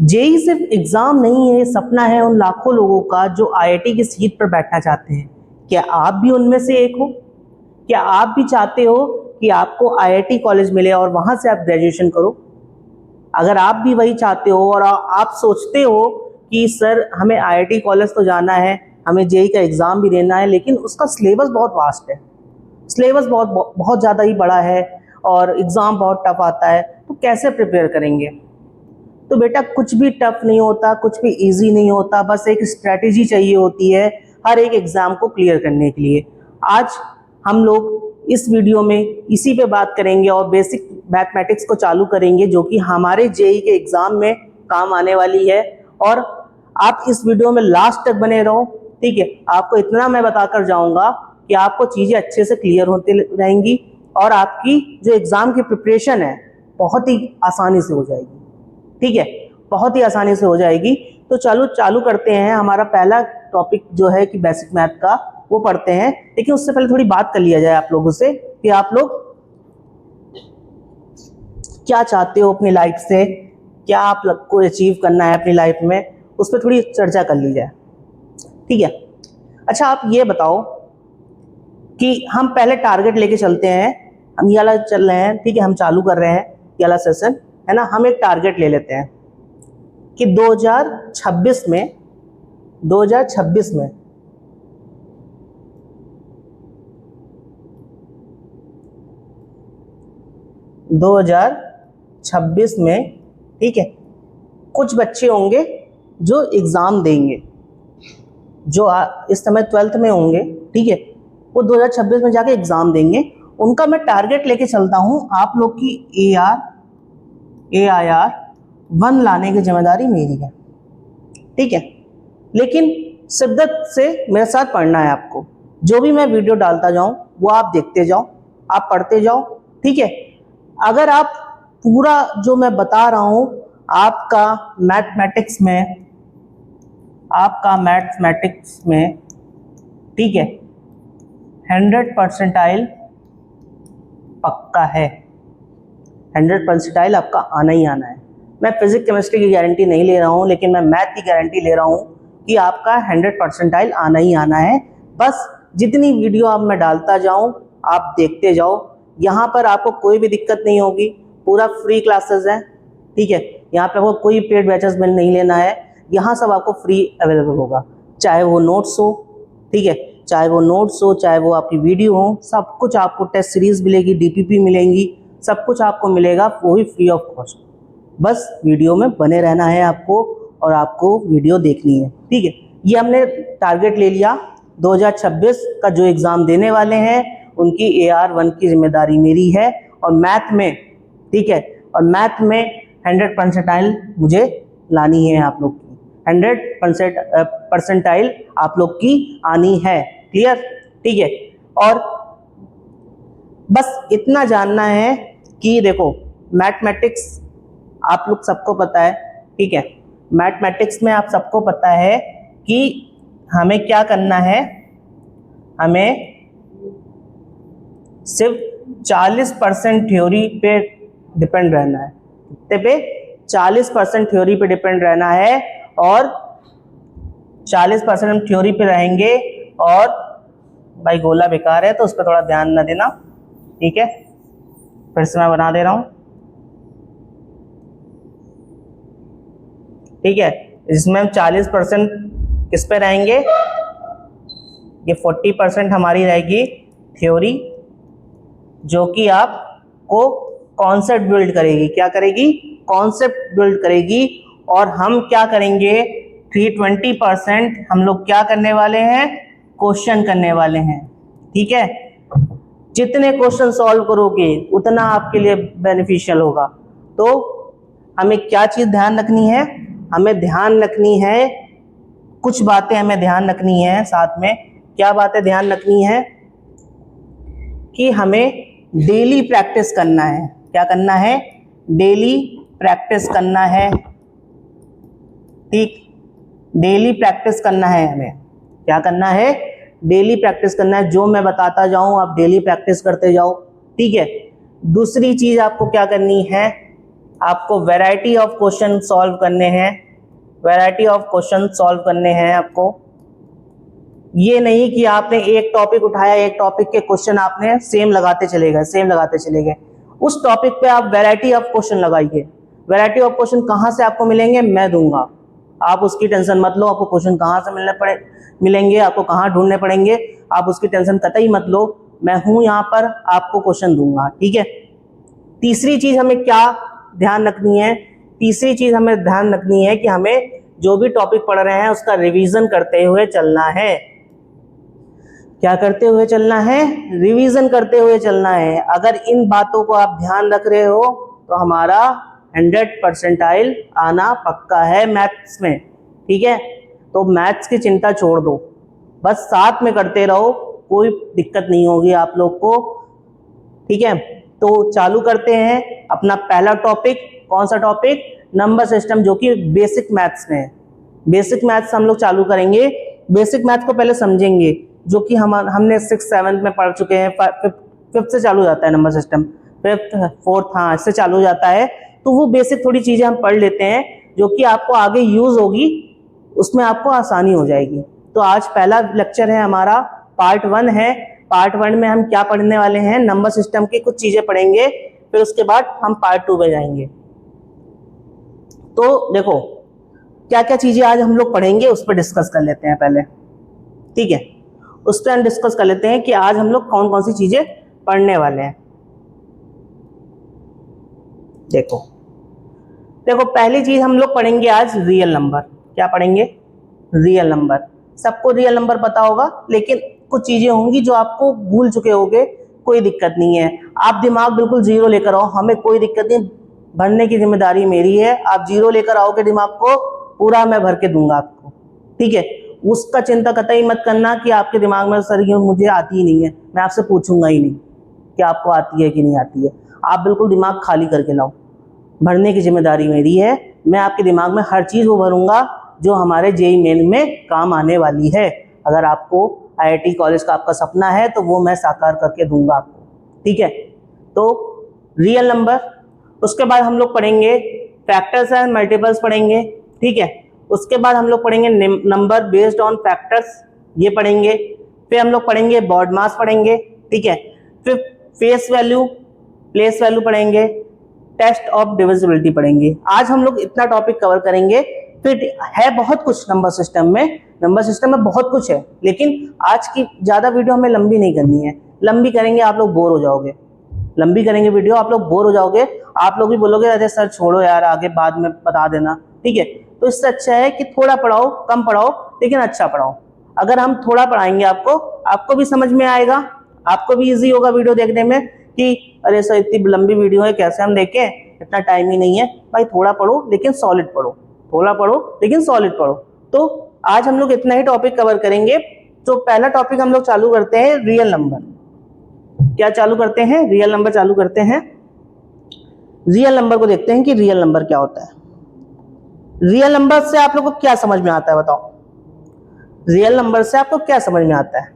JEE सिर्फ exam नहीं है, सपना है उन लाखों लोगों का जो आईआईटी की सीट पर बैठना चाहते हैं। क्या आप भी उनमें से एक हो? क्या आप भी चाहते हो कि आपको आईआईटी कॉलेज मिले और वहां से आप ग्रेजुएशन करो? अगर आप भी वही चाहते हो और आप सोचते हो कि सर हमें आईआईटी कॉलेज तो जाना है, हमें जेई का एग्ज़ाम भी देना है, लेकिन उसका सिलेबस बहुत वास्ट है, सिलेबस बहुत बहुत ज़्यादा ही बड़ा है और एग्ज़ाम बहुत टफ आता है, तो कैसे प्रिपेयर करेंगे? तो बेटा कुछ भी टफ नहीं होता, कुछ भी इजी नहीं होता, बस एक स्ट्रैटेजी चाहिए होती है हर एक एग्ज़ाम को क्लियर करने के लिए। आज हम लोग इस वीडियो में इसी पे बात करेंगे और बेसिक मैथमेटिक्स को चालू करेंगे जो कि हमारे जेई के एग्ज़ाम में काम आने वाली है। और आप इस वीडियो में लास्ट तक बने रहो, ठीक है। आपको इतना मैं बताकर जाऊंगा कि आपको चीज़ें अच्छे से क्लियर होती रहेंगी और आपकी जो एग्ज़ाम की प्रिपरेशन है बहुत ही आसानी से हो जाएगी, ठीक है, बहुत ही आसानी से हो जाएगी। तो चलो चालू करते हैं। हमारा पहला टॉपिक जो है कि बेसिक मैथ का, वो पढ़ते हैं। लेकिन उससे पहले थोड़ी बात कर लिया जाए आप लोगों से कि आप लोग क्या चाहते हो अपनी लाइफ से, क्या आप लोग को अचीव करना है अपनी लाइफ में, उस पर थोड़ी चर्चा कर ली जाए, ठीक है। अच्छा आप ये बताओ कि हम पहले टारगेट लेके चलते हैं, हम ये वाला चल रहे हैं, ठीक है, हम चालू कर रहे हैं ये वाला सेशन, है ना। हम एक टारगेट ले लेते हैं कि 2026 में 2026 में, ठीक है, कुछ बच्चे होंगे जो एग्ज़ाम देंगे, जो इस समय 12th में होंगे, ठीक है, वो 2026 में जाके एग्ज़ाम देंगे। उनका मैं टारगेट लेके चलता हूँ। आप लोग की AIR 1 लाने की जिम्मेदारी मेरी है, ठीक है। लेकिन शिद्दत से मेरे साथ पढ़ना है आपको। जो भी मैं वीडियो डालता जाऊं वो आप देखते जाओ, आप पढ़ते जाओ, ठीक है। अगर आप पूरा जो मैं बता रहा हूं आपका मैथमेटिक्स में, ठीक है, 100 परसेंटाइल पक्का है, 100 परसेंटाइल आपका आना ही आना है। मैं फिजिक्स केमिस्ट्री की गारंटी नहीं ले रहा हूँ, लेकिन मैं मैथ की गारंटी ले रहा हूँ कि आपका 100 परसेंटाइल आना ही आना है। बस जितनी वीडियो आप मैं डालता जाऊँ आप देखते जाओ। यहाँ पर आपको कोई भी दिक्कत नहीं होगी, पूरा फ्री क्लासेस है, ठीक है। यहाँ पे आपको कोई पेड बैचेस में नहीं लेना है, यहाँ सब आपको फ्री अवेलेबल होगा। चाहे वो नोट्स हो, ठीक है, चाहे वो आपकी वीडियो हो, सब कुछ आपको टेस्ट सीरीज मिलेगी, DPP मिलेंगी, सब कुछ आपको मिलेगा, वो भी फ्री ऑफ कॉस्ट। बस वीडियो में बने रहना है आपको और आपको वीडियो देखनी है, ठीक है। ये हमने टारगेट ले लिया। 2026 का जो एग्ज़ाम देने वाले हैं उनकी AR 1 की जिम्मेदारी मेरी है और मैथ में, ठीक है, और मैथ में 100 परसेंटाइल मुझे लानी है आप लोग की, 100 परसेंटाइल आप लोग की आनी है, क्लियर, ठीक है। और बस इतना जानना है कि देखो मैथमेटिक्स आप लोग सबको पता है, ठीक है, मैथमेटिक्स में आप सबको पता है कि हमें क्या करना है, हमें सिर्फ 40% थ्योरी पे डिपेंड रहना है। कितने पे? 40% थ्योरी पे डिपेंड रहना है और 40% हम थ्योरी पे रहेंगे। और भाई गोला बेकार है तो उस पर थोड़ा ध्यान न देना, ठीक है। फिर से मैं बना दे रहा हूँ, ठीक है। इसमें हम 40% किस पे रहेंगे, ये 40% हमारी रहेगी थ्योरी, जो कि आपको कॉन्सेप्ट बिल्ड करेगी। क्या करेगी? कॉन्सेप्ट बिल्ड करेगी। और हम क्या करेंगे, 320% हम लोग क्या करने वाले हैं, क्वेश्चन करने वाले हैं, ठीक है। जितने क्वेश्चन सॉल्व करोगे उतना आपके लिए बेनिफिशियल होगा। तो हमें क्या चीज़ ध्यान रखनी है, हमें ध्यान रखनी है कुछ बातें, हमें ध्यान रखनी है साथ में। क्या बातें ध्यान रखनी है कि हमें डेली प्रैक्टिस करना है। क्या करना है? डेली प्रैक्टिस करना है, ठीक, डेली प्रैक्टिस करना है। हमें क्या करना है? डेली प्रैक्टिस करना है। जो मैं बताता जाऊं आप डेली प्रैक्टिस करते जाओ, ठीक है। दूसरी चीज आपको क्या करनी है, आपको वैरायटी ऑफ क्वेश्चन सॉल्व करने हैं, वैरायटी ऑफ क्वेश्चन सॉल्व करने हैं आपको। ये नहीं कि आपने एक टॉपिक उठाया, एक टॉपिक के क्वेश्चन आपने सेम लगाते चले गए, सेम लगाते चले गए। उस टॉपिक पे आप वैरायटी ऑफ क्वेश्चन लगाइए। वैरायटी ऑफ क्वेश्चन कहाँ से आपको मिलेंगे, मैं दूंगा, आप उसकी टेंशन मत लो। आपको क्वेश्चन कहाँ से मिलेंगे, आपको कहाँ ढूंढने पड़ेंगे, आप उसकी टेंशन कतई मत लो। मैं हूं यहाँ पर, आपको क्वेश्चन दूंगा, ठीक है। तीसरी चीज हमें क्या ध्यान रखनी है, तीसरी चीज हमें ध्यान रखनी है कि हमें जो भी टॉपिक पढ़ रहे हैं उसका रिवीजन करते हुए चलना है। क्या करते हुए चलना है, रिवीजन करते हुए चलना है। अगर इन बातों को आप ध्यान रख रहे हो तो हमारा 100% आना पक्का है मैथ्स में, ठीक है। तो मैथ्स की चिंता छोड़ दो, बस साथ में करते रहो, कोई दिक्कत नहीं होगी आप लोग को, ठीक है। तो चालू करते हैं अपना पहला टॉपिक। कौन सा टॉपिक, नंबर सिस्टम, जो कि बेसिक मैथ्स में है। बेसिक मैथ्स हम लोग चालू करेंगे। बेसिक मैथ्स को पहले समझेंगे, जो कि हमने 6th 7th में पढ़ चुके हैं। 5th से चालू हो जाता है नंबर सिस्टम, 5th 4th, हाँ, इससे चालू हो जाता है। तो वो बेसिक थोड़ी चीजें हम पढ़ लेते हैं जो कि आपको आगे यूज होगी, उसमें आपको आसानी हो जाएगी। तो आज पहला लेक्चर है हमारा, पार्ट 1 है। पार्ट 1 में हम क्या पढ़ने वाले हैं, नंबर सिस्टम की कुछ चीजें पढ़ेंगे, फिर उसके बाद हम पार्ट 2 में जाएंगे। तो देखो क्या क्या चीजें आज हम लोग पढ़ेंगे, उस पर डिस्कस कर लेते हैं पहले, ठीक है। उस पर हम डिस्कस कर लेते हैं कि आज हम लोग कौन कौन सी चीजें पढ़ने वाले हैं। देखो पहली चीज हम लोग पढ़ेंगे आज रियल नंबर। क्या पढ़ेंगे, रियल नंबर। सबको रियल नंबर पता होगा, लेकिन कुछ चीजें होंगी जो आपको भूल चुके होगे, कोई दिक्कत नहीं है। आप दिमाग बिल्कुल जीरो लेकर आओ, हमें कोई दिक्कत नहीं, भरने की जिम्मेदारी मेरी है। आप जीरो लेकर आओगे दिमाग को, पूरा मैं भर के दूंगा आपको, ठीक है। उसका चिंता कतई मत करना कि आपके दिमाग में सर ये मुझे आती ही नहीं है, मैं आपसे पूछूंगा ही नहीं कि आपको आती है कि नहीं आती है। आप बिल्कुल दिमाग खाली करके लाओ, भरने की जिम्मेदारी मेरी है। मैं आपके दिमाग में हर चीज वो भरूंगा जो हमारे जेईई मेन में काम आने वाली है। अगर आपको आईआईटी कॉलेज का आपका सपना है तो वो मैं साकार करके दूंगा आपको, ठीक है। तो रियल नंबर, उसके बाद हम लोग पढ़ेंगे फैक्टर्स एंड मल्टीपल्स पढ़ेंगे, ठीक है। उसके बाद हम लोग पढ़ेंगे नंबर बेस्ड ऑन फैक्टर्स, ये पढ़ेंगे। फिर हम लोग पढ़ेंगे बॉड मास पढ़ेंगे, ठीक है। फिर फेस वैल्यू, प्लेस वैल्यू पढ़ेंगे, टेस्ट ऑफ डिविजिबिलिटी पढ़ेंगे। आज हम लोग इतना टॉपिक कवर करेंगे। फिर है बहुत कुछ नंबर सिस्टम में, नंबर सिस्टम में बहुत कुछ है, लेकिन आज की ज्यादा वीडियो हमें लंबी नहीं करनी है। लंबी करेंगे आप लोग बोर हो जाओगे, लंबी करेंगे वीडियो आप लोग बोर हो जाओगे। आप लोग भी बोलोगे अरे सर छोड़ो यार, आगे बाद में बता देना, ठीक है। तो इससे अच्छा है कि थोड़ा पढ़ाओ, कम पढ़ाओ, लेकिन अच्छा पढ़ाओ। अगर हम थोड़ा पढ़ाएंगे आपको भी समझ में आएगा, आपको भी इजी होगा वीडियो देखने में कि अरे सर इतनी लंबी वीडियो है, कैसे हम देखें, इतना टाइम ही नहीं है। भाई थोड़ा पढ़ो लेकिन सॉलिड पढ़ो, थोड़ा पढ़ो लेकिन सॉलिड पढ़ो। तो आज हम लोग इतना ही टॉपिक कवर करेंगे। तो पहला टॉपिक हम लोग चालू करते हैं रियल नंबर। क्या चालू करते हैं, रियल नंबर चालू करते हैं। रियल नंबर को देखते हैं कि रियल नंबर क्या होता है। रियल नंबर से आप लोग को क्या समझ में आता है, बताओ। रियल नंबर से आपको क्या समझ में आता है।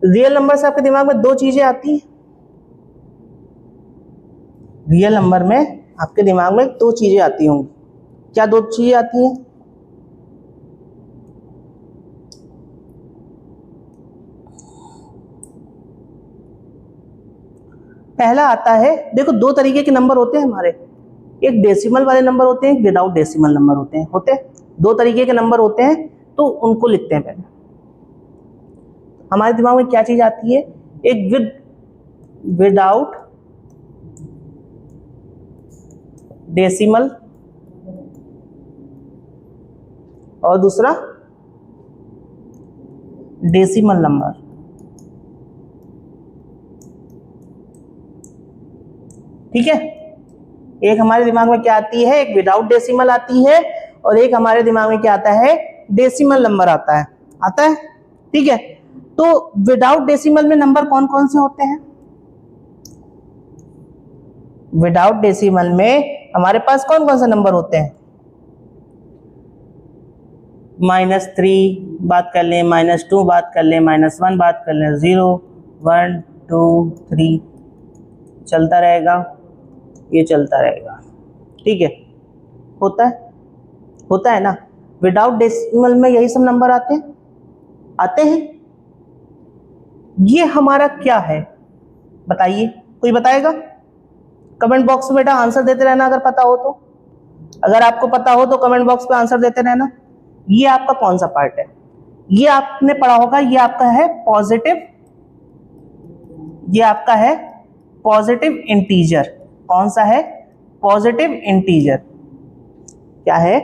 रियल नंबर से आपके दिमाग में दो चीजें आती हैं। रियल नंबर में आपके दिमाग में दो चीजें आती होंगी। क्या दो चीजें आती हैं। पहला आता है, देखो दो तरीके के नंबर होते हैं हमारे, एक डेसिमल वाले नंबर होते हैं, एक विदाउट डेसिमल नंबर होते हैं दो तरीके के नंबर होते हैं। तो उनको लिखते हैं पहले। हमारे दिमाग में क्या चीज आती है, एक विदाउट डेसिमल और दूसरा डेसिमल नंबर। ठीक है, एक हमारे दिमाग में क्या आती है, एक विदाउट डेसिमल आती है, और एक हमारे दिमाग में क्या आता है, डेसिमल नंबर आता है। ठीक है, तो विदाउट डेसिमल में नंबर कौन कौन से होते हैं। विदाउट डेसिमल में हमारे पास कौन कौन से नंबर होते हैं। -3 बात कर लें, -2 बात कर लें, -1 बात कर लें, 0 1 2 3 चलता रहेगा, ये चलता रहेगा। ठीक है, होता है ना। विदाउट डेसिमल में यही सब नंबर आते हैं। ये हमारा क्या है बताइए, कोई बताएगा? कमेंट बॉक्स में बेटा आंसर देते रहना अगर पता हो तो। अगर आपको पता हो तो कमेंट बॉक्स पे आंसर देते रहना। ये आपका कौन सा पार्ट है? ये आपने पढ़ा होगा, ये आपका है पॉजिटिव, ये आपका है पॉजिटिव इंटीजर। कौन सा है? Positive integer. क्या है?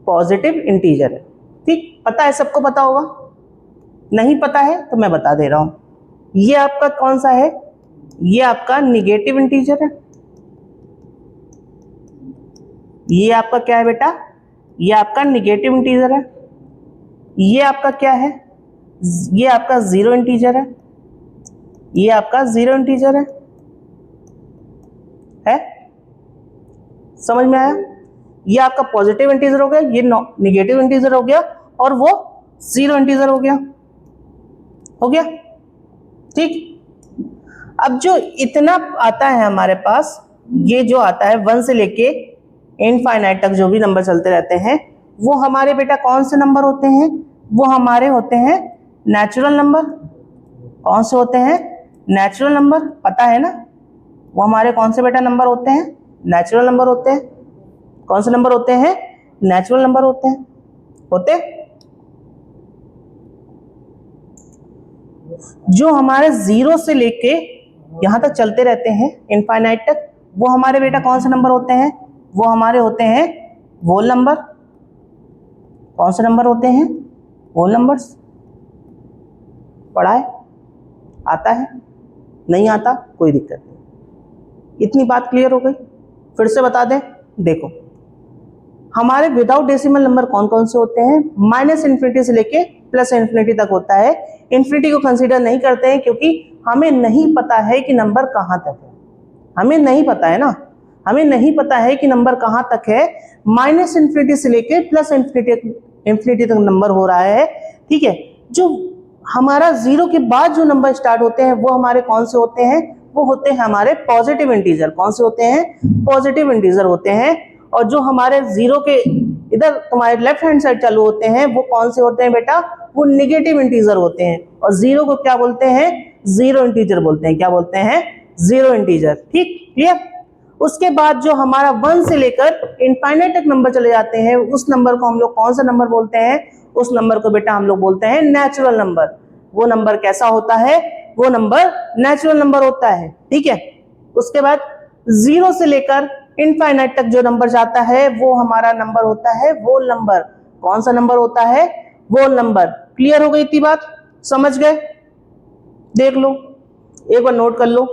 पॉजिटिव इंटीजर है। ठीक, पता है, सबको पता होगा। नहीं पता है तो मैं बता दे रहा हूं। ये आपका कौन सा है? ये आपका निगेटिव इंटीजर है। ये आपका क्या है बेटा? ये आपका निगेटिव इंटीजर है। ये आपका क्या है? ये आपका जीरो इंटीजर है। ये आपका जीरो इंटीजर है? समझ में आया? ये आपका पॉजिटिव इंटीजर हो गया, ये निगेटिव इंटीजर हो गया, और वो जीरो इंटीजर हो गया। ठीक, अब जो इतना आता है हमारे पास, ये जो आता है 1 से लेके इनफाइनाइट तक जो भी नंबर चलते रहते हैं, वो हमारे बेटा कौन से नंबर होते हैं? वो हमारे होते हैं नेचुरल नंबर। कौन से होते हैं? Natural number. पता है ना? वो हमारे कौन से बेटा नंबर होते हैं? नेचुरल नंबर होते हैं। कौन से नंबर होते हैं? नेचुरल नंबर होते हैं। जो हमारे 0 से लेके यहां तक चलते रहते हैं इनफाइनाइट तक, वो हमारे बेटा कौन से नंबर होते हैं? वो हमारे होते हैं होल नंबर। कौन से नंबर होते हैं? Whole numbers. पढ़ा है? आता है? नहीं आता? कोई दिक्कत नहीं। इतनी बात क्लियर हो गई? फिर से बता दें, देखो हमारे विदाउट डेसिमल नंबर कौन कौन से होते हैं? -इन्फिनिटी से लेके +इन्फिनिटी तक होता है। इन्फिनिटी को कंसीडर नहीं करते हैं क्योंकि हमें नहीं पता है कि नंबर कहां तक है। हमें नहीं पता है ना, हमें नहीं पता है कि नंबर कहां तक है। -इन्फिनिटी से लेके +इन्फिनिटी तक नंबर हो रहा है। ठीक है, जो हमारा 0 के बाद जो नंबर स्टार्ट होते हैं वो हमारे कौन से होते हैं? वो होते हैं हमारे पॉजिटिव इंटीजर। कौन से होते हैं? पॉजिटिव इंटीजर होते हैं। और जो हमारे 0 के इधर तुम्हारे लेफ्ट हैंड साइड चालू होते हैं वो कौन से होते हैं बेटा? वो निगेटिव इंटीजर होते हैं। और 0 को क्या बोलते हैं? जीरो इंटीजर बोलते हैं। क्या बोलते हैं? Zero integer. ठीक, क्लियर? उसके बाद जो हमारा 1 से लेकर इनफाइनाइट तक नंबर चले जाते हैं, उस नंबर को हम लोग कौन सा नंबर बोलते हैं? उस नंबर को बेटा हम लोग बोलते हैं नेचुरल नंबर। वो नंबर कैसा होता है? वो नंबर नेचुरल नंबर होता है। ठीक है, उसके बाद 0 से लेकर इनफाइनाइट तक जो नंबर जाता है वो हमारा नंबर होता है होल नंबर। कौन सा नंबर होता है? Whole number. क्लियर हो गई इतनी बात? समझ गए? देख लो, एक बार नोट कर लो।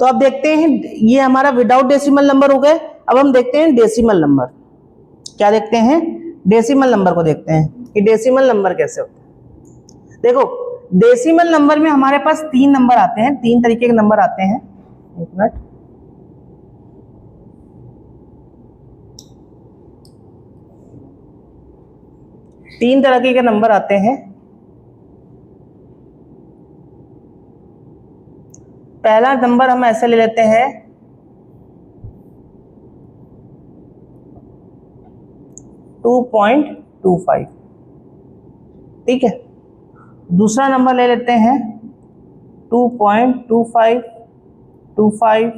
तो अब देखते हैं, ये हमारा विदाउट डेसिमल नंबर हो गए। अब हम देखते हैं डेसिमल नंबर। क्या देखते हैं? डेसिमल नंबर को देखते हैं कि डेसिमल नंबर कैसे होते हैं। देखो, डेसिमल नंबर में हमारे पास 3 नंबर आते हैं, 3 तरीके के नंबर आते हैं। एक मिनट, तीन तरह के नंबर आते हैं। पहला नंबर हम ऐसे ले लेते हैं 2.25। ठीक है, दूसरा नंबर ले लेते हैं 2.25 25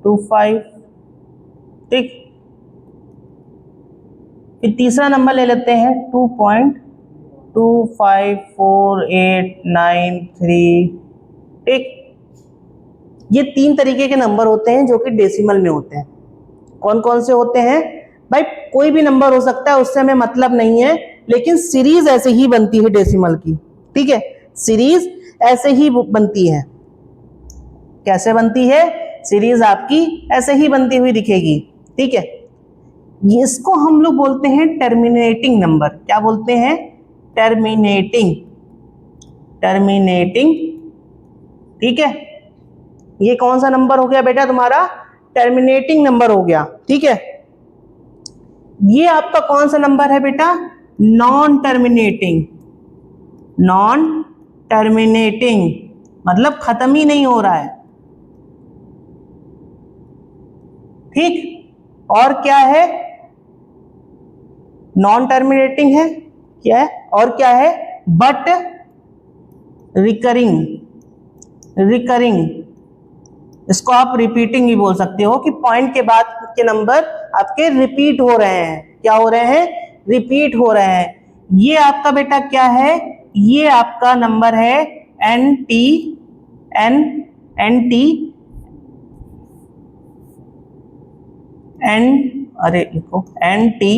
25। ठीक, फिर तीसरा नंबर ले लेते हैं 2.25489 ठीक। ये 3 तरीके के नंबर होते हैं जो कि डेसिमल में होते हैं। कौन कौन से होते हैं भाई? कोई भी नंबर हो सकता है, उससे हमें मतलब नहीं है, लेकिन सीरीज ऐसे ही बनती है डेसिमल की। ठीक है, सीरीज ऐसे ही बनती है। कैसे बनती है? सीरीज आपकी ऐसे ही बनती हुई दिखेगी। ठीक है, इसको हम लोग बोलते हैं टर्मिनेटिंग नंबर। क्या बोलते हैं? Terminating, terminating. ठीक है, ये कौन सा नंबर हो गया बेटा तुम्हारा? टर्मिनेटिंग नंबर हो गया। ठीक है, ये आपका कौन सा नंबर है बेटा? Non terminating. नॉन टर्मिनेटिंग मतलब खत्म ही नहीं हो रहा है। ठीक, और क्या है? नॉन टर्मिनेटिंग है, क्या है? और क्या है? But recurring, recurring. इसको आप रिपीटिंग भी बोल सकते हो कि पॉइंट के बाद के नंबर आपके रिपीट हो रहे हैं। क्या हो रहे हैं? रिपीट हो रहे हैं। ये आपका बेटा क्या है? ये आपका नंबर है एन टी लिखो एन टी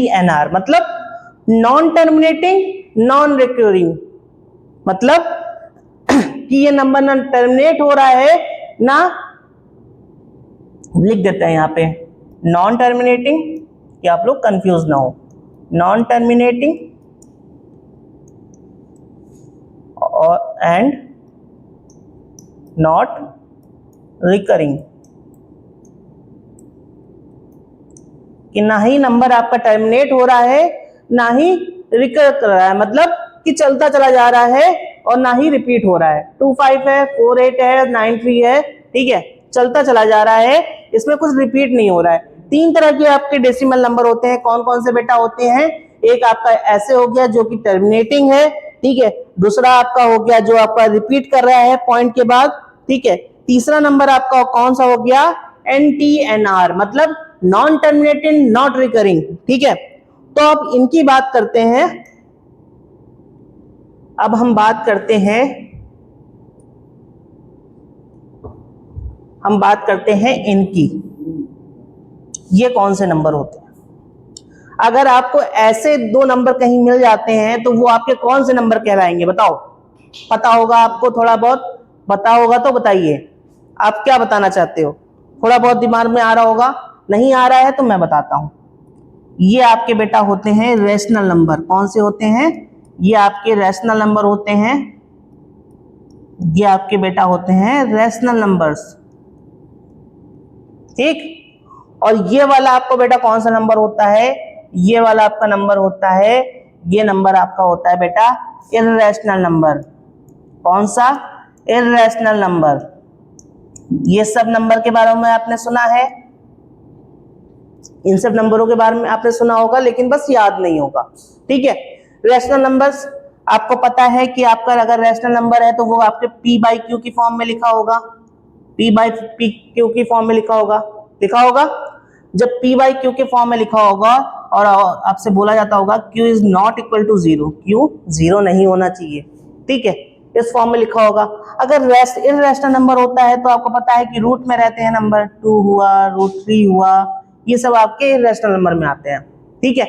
एन आर मतलब नॉन टर्मिनेटिंग नॉन रिकरिंग। मतलब कि ये नंबर ना टर्मिनेट हो रहा है ना, लिख देते हैं यहाँ पे नॉन टर्मिनेटिंग कि आप लोग कंफ्यूज ना हो। नॉन टर्मिनेटिंग और एंड नॉट रिकरिंग, कि ना ही नंबर आपका टर्मिनेट हो रहा है ना ही रिकर कर रहा है, मतलब कि चलता चला जा रहा है और ना ही रिपीट हो रहा है। 25 है, 48 है, 93 है। ठीक है, चलता चला जा रहा है, इसमें कुछ रिपीट नहीं हो रहा है। तीन तरह के आपके डेसिमल नंबर होते हैं। कौन कौन से बेटा होते हैं? एक आपका ऐसे हो गया जो कि टर्मिनेटिंग है। ठीक है, दूसरा आपका हो गया जो आपका रिपीट कर रहा है पॉइंट के बाद। ठीक है, तीसरा नंबर आपका कौन सा हो गया? NTNR मतलब नॉन टर्मिनेटिंग नॉट रिकरिंग। ठीक है, तो अब इनकी बात करते हैं। अब हम बात करते हैं, इनकी, ये कौन से नंबर होते हैं। अगर आपको ऐसे दो नंबर कहीं मिल जाते हैं तो वो आपके कौन से नंबर कहलाएंगे? बताओ, पता होगा आपको? थोड़ा बहुत पता होगा तो बताइए, आप क्या बताना चाहते हो? थोड़ा बहुत दिमाग में आ रहा होगा, नहीं आ रहा है तो मैं बताता हूं। ये आपके बेटा होते हैं रेशनल नंबर। कौन से होते हैं? ये आपके रेशनल नंबर होते हैं। ये आपके बेटा होते हैं रेशनल नंबर्स। ठीक, और ये वाला आपको बेटा कौन सा नंबर होता है? ये वाला आपका नंबर होता है, ये नंबर आपका होता है बेटा इर्रेशनल नंबर। कौन सा? Irrational number. ये सब नंबर के बारे में आपने सुना है, इन सब नंबरों के बारे में आपने सुना होगा, लेकिन बस याद नहीं होगा। ठीक है, रेशनल नंबर्स आपको पता है कि आपका अगर रेशनल नंबर है तो वो आपके P/Q की फॉर्म में लिखा होगा। P/Q की फॉर्म में लिखा होगा। जब P/Q के फॉर्म में लिखा होगा और आपसे बोला जाता होगा Q is not equal to 0, Q 0 नहीं होना चाहिए। ठीक है, इस फॉर्म में लिखा होगा। अगर इर्रेशनल नंबर होता है तो आपको पता है कि रूट में रहते हैं नंबर, 2 हुआ, √3 हुआ, ये सब आपके इर्रेशनल नंबर में आते हैं। ठीक है,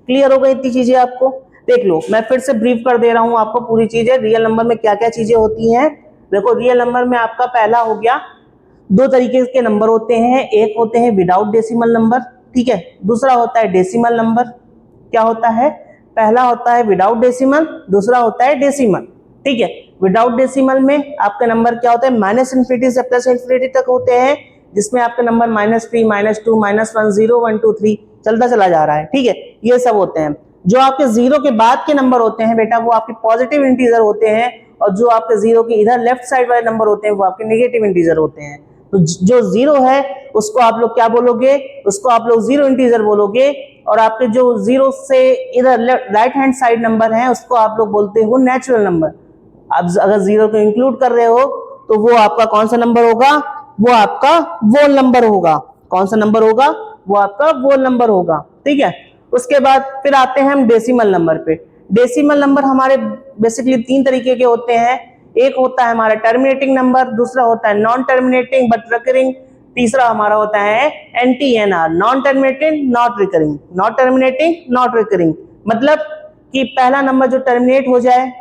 क्लियर हो गई इतनी चीजें आपको? देख लो, मैं फिर से ब्रीफ कर दे रहा हूं आपको पूरी चीजें। रियल नंबर में क्या क्या चीजें होती हैं। देखो, रियल नंबर में आपका पहला हो गया, दो तरीके के नंबर होते हैं। एक होते हैं विदाउट डेसिमल नंबर, ठीक है, दूसरा होता है डेसिमल नंबर। क्या होता है? पहला होता है विदाउट डेसिमल, दूसरा होता है डेसिमल। ठीक है, विदाउट डेसिमल में आपका नंबर क्या होता है? -∞ से +∞ तक होते हैं, जिसमें आपका नंबर -3, -2, -1, 0, 1, 2, 3 चलता चला जा रहा है। ठीक है, ये सब होते हैं। जो आपके 0 के बाद के नंबर होते हैं बेटा, वो आपके पॉजिटिव इंटीजर होते हैं, और जो आपके 0 के इधर लेफ्ट साइड वाले नंबर होते हैं वो आपके नेगेटिव इंटीजर होते हैं। तो जो 0 है उसको आप लोग क्या बोलोगे? उसको आप लोग 0 इंटीजर बोलोगे, और आपके जो 0 से इधर राइट हैंड साइड नंबर है उसको आप लोग बोलते हो नेचुरल नंबर। अब अगर 0 को इंक्लूड कर रहे हो तो वो आपका कौन सा नंबर होगा? वो आपका वोल नंबर होगा। कौन सा नंबर होगा? वो आपका वोल नंबर होगा। ठीक है, उसके बाद फिर आते हैं हम डेसिमल नंबर पे। डेसिमल नंबर हमारे बेसिकली 3 तरीके के होते हैं। एक होता है हमारा टर्मिनेटिंग नंबर, दूसरा होता है नॉन टर्मिनेटिंग बट रिकरिंग, तीसरा हमारा होता है NTNR, non terminating not recurring. Not terminating not recurring मतलब कि पहला नंबर जो टर्मिनेट हो जाए,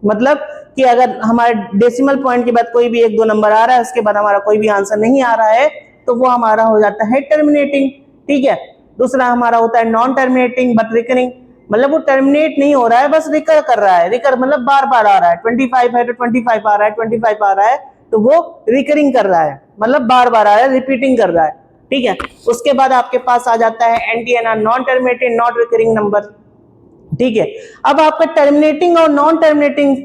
मतलब कि अगर हमारे डेसिमल पॉइंट के बाद कोई भी 1-2 नंबर आ रहा है, उसके बाद हमारा कोई भी आंसर नहीं आ रहा है, तो तो वो हमारा हो जाता है टर्मिनेटिंग, ठीक है। दूसरा हमारा होता है नॉन टर्मिनेटिंग बट रिकरिंग, मतलब वो टर्मिनेट नहीं हो रहा है, बस रिकर कर रहा है, रिकर मतलब बार बार आ रहा है, 25 है तो 25 आ रहा है, 25 आ रहा है तो वो रिकरिंग कर रहा है, मतलब बार बार आ रहा है, रिपीटिंग कर रहा है, ठीक है। उसके बाद आपके पास आ जाता है NTNR, non terminated not recurring number, ठीक है। अब आपका टर्मिनेटिंग और नॉन टर्मिनेटिंग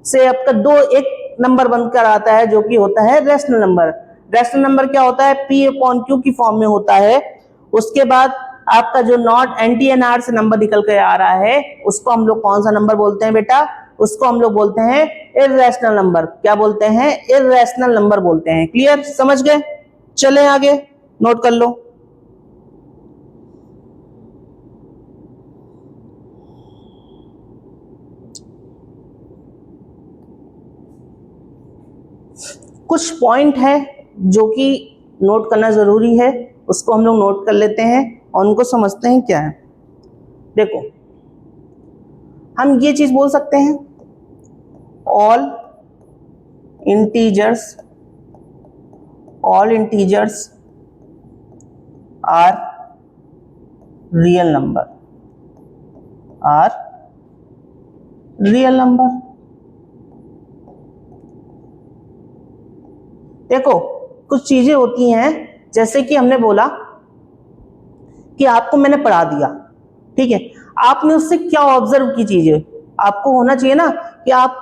से आपका दो एक नंबर बनकर आता है जो कि होता है रेशनल नंबर। रेशनल नंबर क्या होता है, P/Q की फॉर्म में होता है। उसके बाद आपका जो नॉट NTNR से नंबर निकल कर आ रहा है उसको हम लोग कौन सा नंबर बोलते हैं बेटा, उसको हम लोग बोलते हैं इर्रेशनल नंबर। क्या बोलते हैं, इर्रेशनल नंबर बोलते हैं। क्लियर, समझ गए? चले आगे, नोट कर लो। कुछ पॉइंट है जो कि नोट करना जरूरी है, उसको हम लोग नोट कर लेते हैं और उनको समझते हैं क्या है। देखो, हम ये चीज बोल सकते हैं, all integers are real number, देखो कुछ चीजें होती हैं, जैसे कि हमने बोला कि आपको मैंने पढ़ा दिया, ठीक है, आपने उससे क्या ऑब्जर्व की चीजें, आपको होना चाहिए ना कि आप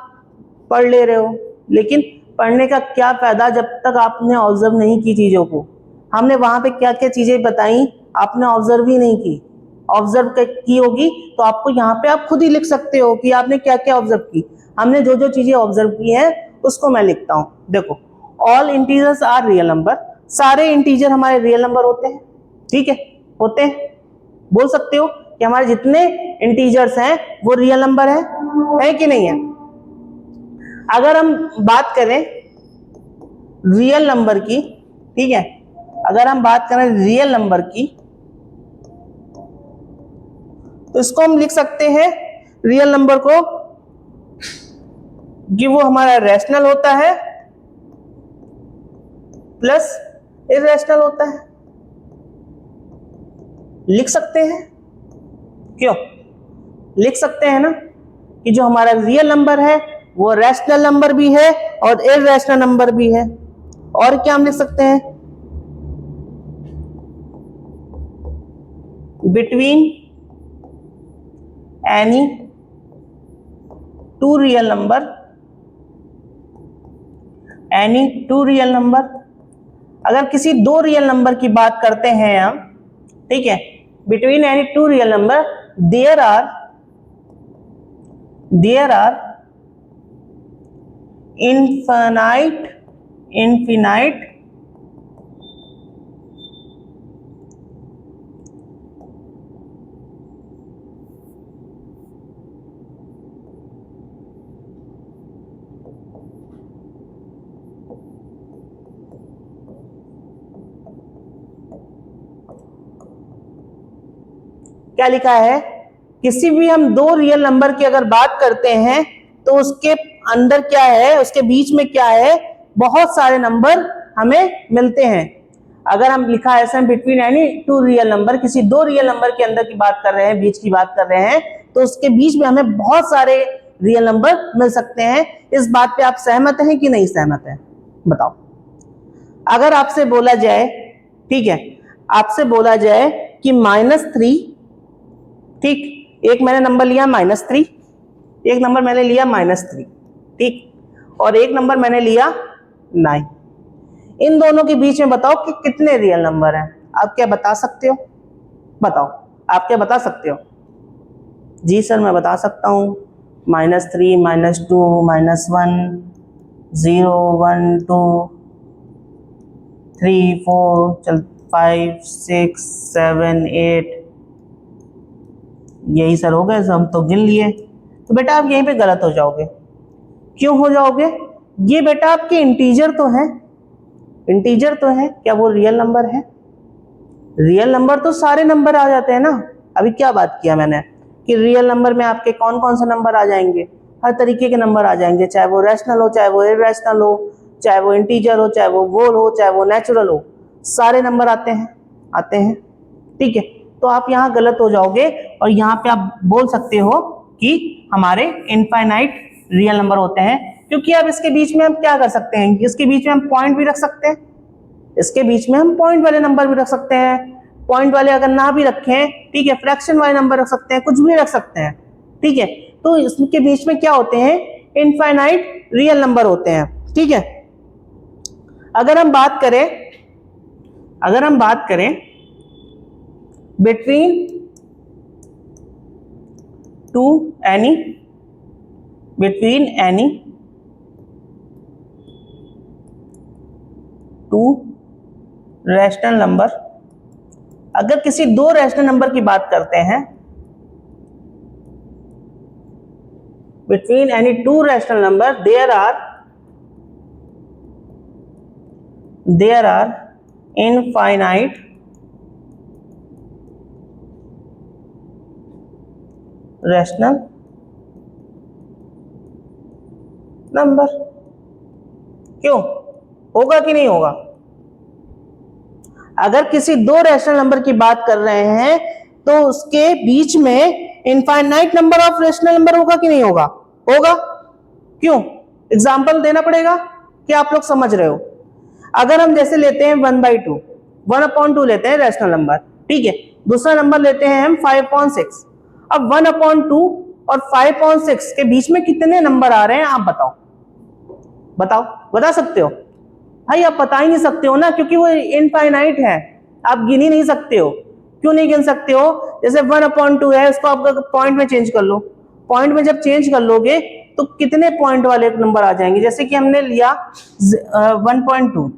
पढ़ ले रहे हो, लेकिन पढ़ने का क्या फायदा जब तक आपने ऑब्जर्व नहीं की चीजों को। हमने वहां पे क्या क्या चीजें बताई, आपने ऑब्जर्व ही नहीं की। ऑब्जर्व की होगी तो आपको यहाँ पे आप खुद ही लिख सकते हो कि आपने क्या क्या ऑब्जर्व की। हमने जो जो चीजें ऑब्जर्व की है उसको मैं लिखता हूं। देखो, all integers are real number, सारे इंटीजर हमारे रियल नंबर होते हैं, ठीक है, होते हैं। बोल सकते हो कि हमारे जितने इंटीजर्स हैं वो रियल नंबर है कि नहीं है। अगर हम बात करें रियल नंबर की, ठीक है, अगर हम बात करें रियल नंबर की तो इसको हम लिख सकते हैं रियल नंबर को कि वो हमारा रैशनल होता है प्लस इररेशनल होता है। लिख सकते हैं, क्यों लिख सकते हैं ना, कि जो हमारा रियल नंबर है वो रैशनल नंबर भी है और इररेशनल नंबर भी है। और क्या हम लिख सकते हैं, between any two real number, अगर किसी दो रियल नंबर की बात करते हैं हम, ठीक है, between any two real number there are infinite क्या लिखा है, किसी भी हम दो रियल नंबर की अगर बात करते हैं तो उसके अंदर क्या है, उसके बीच में क्या है, बहुत सारे नंबर हमें मिलते हैं। अगर हम लिखा है ऐसे between any two real number, किसी दो रियल नंबर के अंदर की बात कर रहे हैं, बीच की बात कर रहे हैं, तो उसके बीच में हमें बहुत सारे रियल नंबर मिल सकते हैं। इस बात पे आप सहमत हैं कि नहीं सहमत हैं, बताओ। अगर आपसे बोला जाए, ठीक है, आपसे बोला जाए कि -3, ठीक, एक मैंने नंबर लिया -3, एक नंबर मैंने लिया -3, ठीक, और एक नंबर मैंने लिया 9, इन दोनों के बीच में बताओ कि कितने रियल नंबर हैं। आप क्या बता सकते हो, बताओ, आप क्या बता सकते हो? जी सर मैं बता सकता हूँ, -3, -2, -1, 0, 1, 2, 3, 4, चल 5, 6, 7, 8, यही सर हो गए, हम तो गिन लिए। तो बेटा आप यहीं पे गलत हो जाओगे। क्यों हो जाओगे? ये बेटा आपके इंटीजर तो है, इंटीजर तो है, क्या वो रियल नंबर है? रियल नंबर तो सारे नंबर आ जाते हैं ना। अभी क्या बात किया मैंने कि रियल नंबर में आपके कौन कौन से नंबर आ जाएंगे, हर तरीके के नंबर आ जाएंगे, चाहे वो रैशनल हो, चाहे वो इररेशनल हो, चाहे वो इंटीजर हो, चाहे वो होल हो, चाहे वो नेचुरल हो, सारे नंबर आते हैं, ठीक है। तो आप यहाँ गलत हो जाओगे और यहाँ पे आप बोल सकते हो कि हमारे इनफाइनाइट रियल नंबर होते हैं, क्योंकि अब इसके बीच में हम क्या कर सकते हैं, इसके बीच में हम पॉइंट भी रख सकते हैं, इसके बीच में हम पॉइंट वाले नंबर भी रख सकते हैं, पॉइंट वाले अगर ना भी रखें, ठीक है, फ्रैक्शन वाले नंबर रख सकते हैं, कुछ भी रख सकते हैं, ठीक है। तो इसके बीच में क्या होते हैं, इनफाइनाइट रियल नंबर होते हैं, ठीक है। अगर हम बात करें between any two rational number, अगर किसी दो रैशनल नंबर की बात करते हैं, between any two rational number there are infinite rational number. क्यों, होगा कि नहीं होगा? अगर किसी दो रैशनल नंबर की बात कर रहे हैं तो उसके बीच में infinite number of rational number होगा कि नहीं होगा? होगा। क्यों? एग्जाम्पल देना पड़ेगा कि आप लोग समझ रहे हो। अगर हम जैसे लेते हैं 1/2, 1/2 लेते हैं रैशनल नंबर, ठीक है। दूसरा नंबर लेते हैं हम 5/6। अब 1/2 और 5/6 के बीच में कितने नंबर आ रहे हैं, आप बताओ, बता सकते हो? भाई आप बता ही नहीं सकते हो ना, क्योंकि वो इनफाइनाइट है, आप गिन ही नहीं सकते हो। क्यों नहीं गिन सकते हो? जैसे 1/2 है, उसको आप पॉइंट में चेंज कर लो, पॉइंट में जब चेंज कर लोगे तो कितने पॉइंट वाले नंबर आ जाएंगे। जैसे कि हमने लिया 1.2,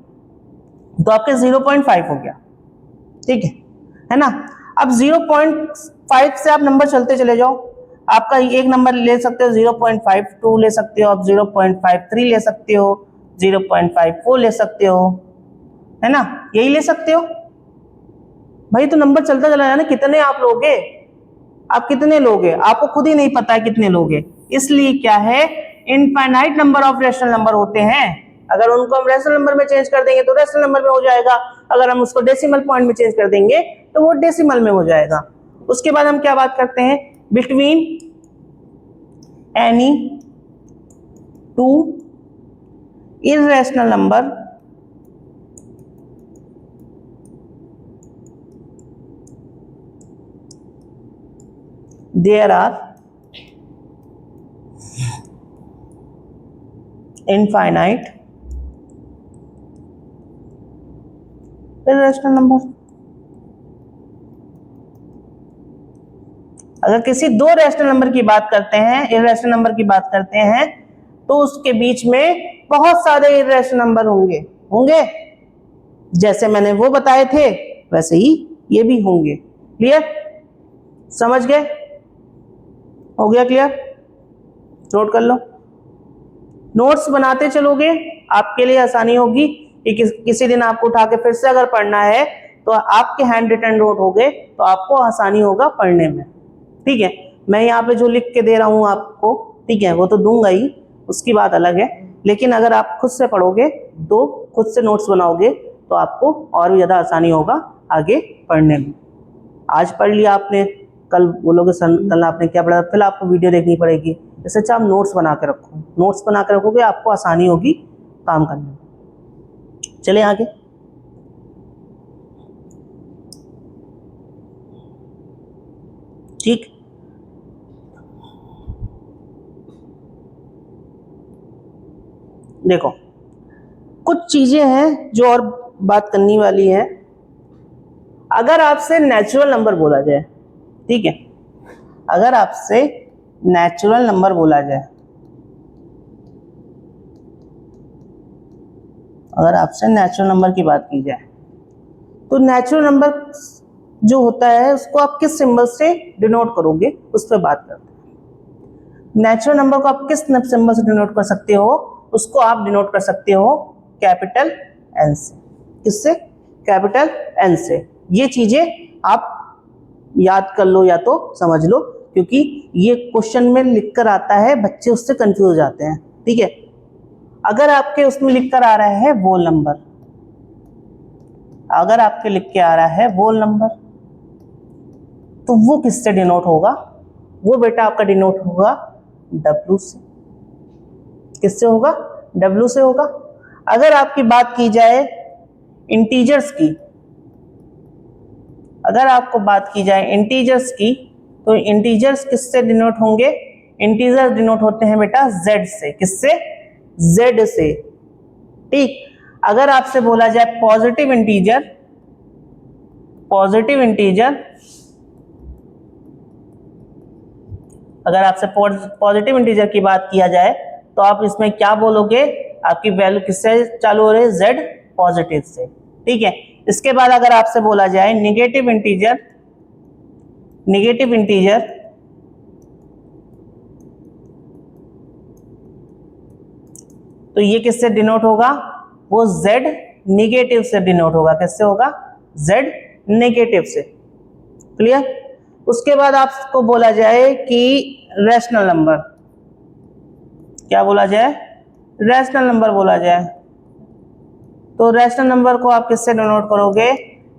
तो आपके 0.5 हो गया, ठीक है ना। अब 0.5 से आप नंबर चलते चले जाओ, आपका एक नंबर ले सकते हो 0.52 ले सकते हो, आप 0.53 ले सकते हो, 0.54 ले सकते हो, है ना, यही ले सकते हो भाई। तो नंबर चलता चला जाना, कितने आप लोगे, आप कितने लोगे, आपको खुद ही नहीं पता है कितने लोगे। इसलिए क्या है, infinite number of rational number होते हैं। अगर उनको हम रैशनल नंबर में चेंज कर देंगे तो रैशनल नंबर में हो जाएगा, अगर हम उसको डेसिमल पॉइंट में चेंज कर देंगे तो वो डेसिमल में हो जाएगा। उसके बाद हम क्या बात करते हैं, between any two irrational number there are infinite irrational number. अगर किसी दो रैशनल नंबर की बात करते हैं, इररेशनल नंबर की बात करते हैं, तो उसके बीच में बहुत सारे इररेशनल नंबर होंगे जैसे मैंने वो बताए थे वैसे ही ये भी होंगे। क्लियर, समझ गए? हो गया क्लियर? नोट कर लो, नोट्स बनाते चलोगे, आपके लिए आसानी होगी कि किसी दिन आपको उठा के फिर से अगर पढ़ना है तो आपके हैंड रिटन नोट हो गए तो आपको आसानी होगा पढ़ने में, ठीक है। मैं यहाँ पे जो लिख के दे रहा हूँ आपको, ठीक है, वो तो दूंगा ही, उसकी बात अलग है, लेकिन अगर आप खुद से पढ़ोगे तो खुद से नोट्स बनाओगे तो आपको और भी ज़्यादा आसानी होगा आगे पढ़ने में। आज पढ़ लिया आपने, कल बोलोगे सर कल आपने क्या पढ़ा, फिर आपको वीडियो देखनी पड़ेगी। इससे अच्छा आप नोट्स बना के रखो, नोट्स बना के रखोगे आपको आसानी होगी काम करने में। चले आगे, ठीक। देखो कुछ चीजें हैं जो और बात करनी वाली है। अगर आपसे नेचुरल नंबर बोला जाए, ठीक है, अगर आपसे नेचुरल नंबर बोला जाए, अगर आपसे नेचुरल नंबर की बात की जाए तो नेचुरल नंबर जो होता है उसको आप किस सिंबल से डिनोट करोगे, उस पर बात करते हैं। नेचुरल नंबर को आप किस सिंबल से डिनोट कर सकते हो, उसको आप डिनोट कर सकते हो कैपिटल एन से। किससे? कैपिटल एन से। ये चीजें आप याद कर लो या तो समझ लो, क्योंकि ये क्वेश्चन में लिखकर आता है, बच्चे उससे कंफ्यूज हो जाते हैं, ठीक है। अगर आपके उसमें लिखकर आ रहा है वोल नंबर, अगर आपके लिख के आ रहा है होल नंबर, तो वो किससे डिनोट होगा? वो बेटा आपका डिनोट होगा W से। किससे होगा? W से होगा। अगर आपकी बात की जाए इंटीजर्स की, अगर आपको बात की जाए इंटीजर्स की, तो इंटीजर्स किससे डिनोट होंगे? इंटीजर्स डिनोट होते हैं बेटा Z से। किससे? Z से। ठीक। अगर आपसे बोला जाए पॉजिटिव इंटीजर, पॉजिटिव इंटीजर, अगर आपसे पॉजिटिव इंटीजर की बात किया जाए तो आप इसमें क्या बोलोगे? आपकी वैल्यू किससे चालू हो रही है? Z पॉजिटिव से। ठीक है। इसके बाद अगर आपसे बोला जाए निगेटिव इंटीजर, निगेटिव इंटीजर, तो ये किससे डिनोट होगा? वो Z निगेटिव से डिनोट होगा। किससे होगा? Z नेगेटिव से। क्लियर? उसके बाद आपको बोला जाए कि रैशनल नंबर, क्या बोला जाए? रैशनल नंबर बोला जाए, तो रैशनल नंबर को आप किससे डिनोट करोगे?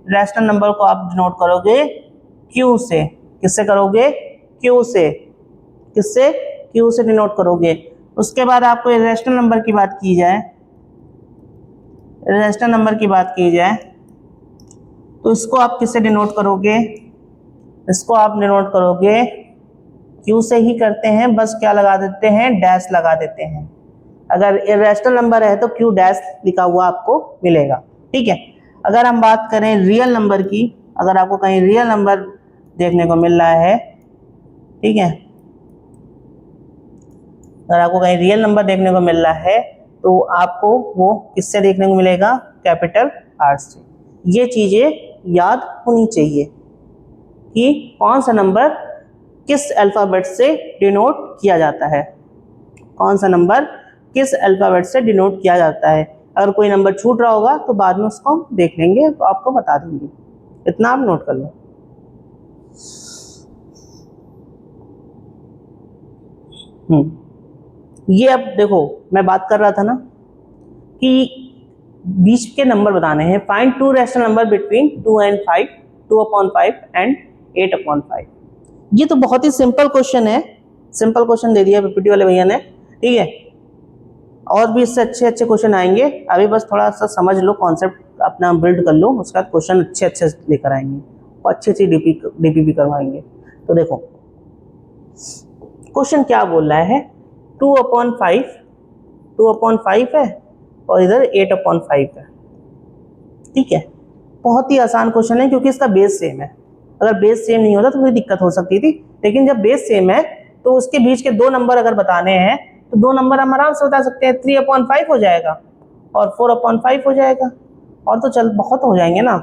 रैशनल नंबर को आप डिनोट करोगे Q से। किससे करोगे? Q से। किससे? Q से डिनोट करोगे। उसके बाद आपको इरेशनल नंबर की बात की जाए, इरेशनल नंबर की बात की जाए, तो इसको आप किससे डिनोट करोगे? इसको आप डिनोट करोगे Q से ही करते हैं, बस क्या लगा देते हैं? डैश लगा देते हैं। अगर इरेशनल नंबर है तो Q डैश लिखा हुआ आपको मिलेगा। ठीक है। अगर हम बात करें रियल नंबर की, अगर आपको कहीं रियल नंबर देखने को मिल रहा है, ठीक है, अगर आपको कहीं रियल नंबर देखने को मिल रहा है तो आपको वो किससे देखने को मिलेगा? कैपिटल R से। ये चीजें याद होनी चाहिए कि कौन सा नंबर किस अल्फाबेट से डिनोट किया जाता है, कौन सा नंबर किस अल्फाबेट से डिनोट किया जाता है। अगर कोई नंबर छूट रहा होगा तो बाद में उसको हम देख लेंगे, तो आपको बता देंगे। इतना आप नोट कर लो। ये अब देखो, मैं बात कर रहा था ना कि बीच के नंबर बताने हैं। Find to rational number between 2 and 5, 2/5 and 8/5। ये तो बहुत ही सिंपल क्वेश्चन है, सिंपल क्वेश्चन दे दिया पीपीटी वाले भैया ने। ठीक है, और भी इससे अच्छे अच्छे क्वेश्चन आएंगे। अभी बस थोड़ा सा समझ लो, कॉन्सेप्ट अपना बिल्ड कर लो, उसके बाद क्वेश्चन अच्छे अच्छे लेकर आएंगे और अच्छी अच्छी डीपी भी करवाएंगे। तो देखो क्वेश्चन क्या बोल रहा है, 2/5 है और इधर 8/5 है। ठीक है, बहुत ही आसान क्वेश्चन है क्योंकि इसका बेस सेम है। अगर बेस सेम नहीं होता तो थोड़ी दिक्कत हो सकती थी, लेकिन जब बेस सेम है तो उसके बीच के दो नंबर अगर बताने हैं तो दो नंबर हम आराम से बता सकते हैं। 3/5 हो जाएगा और 4/5 हो जाएगा, और तो चल बहुत हो जाएंगे ना।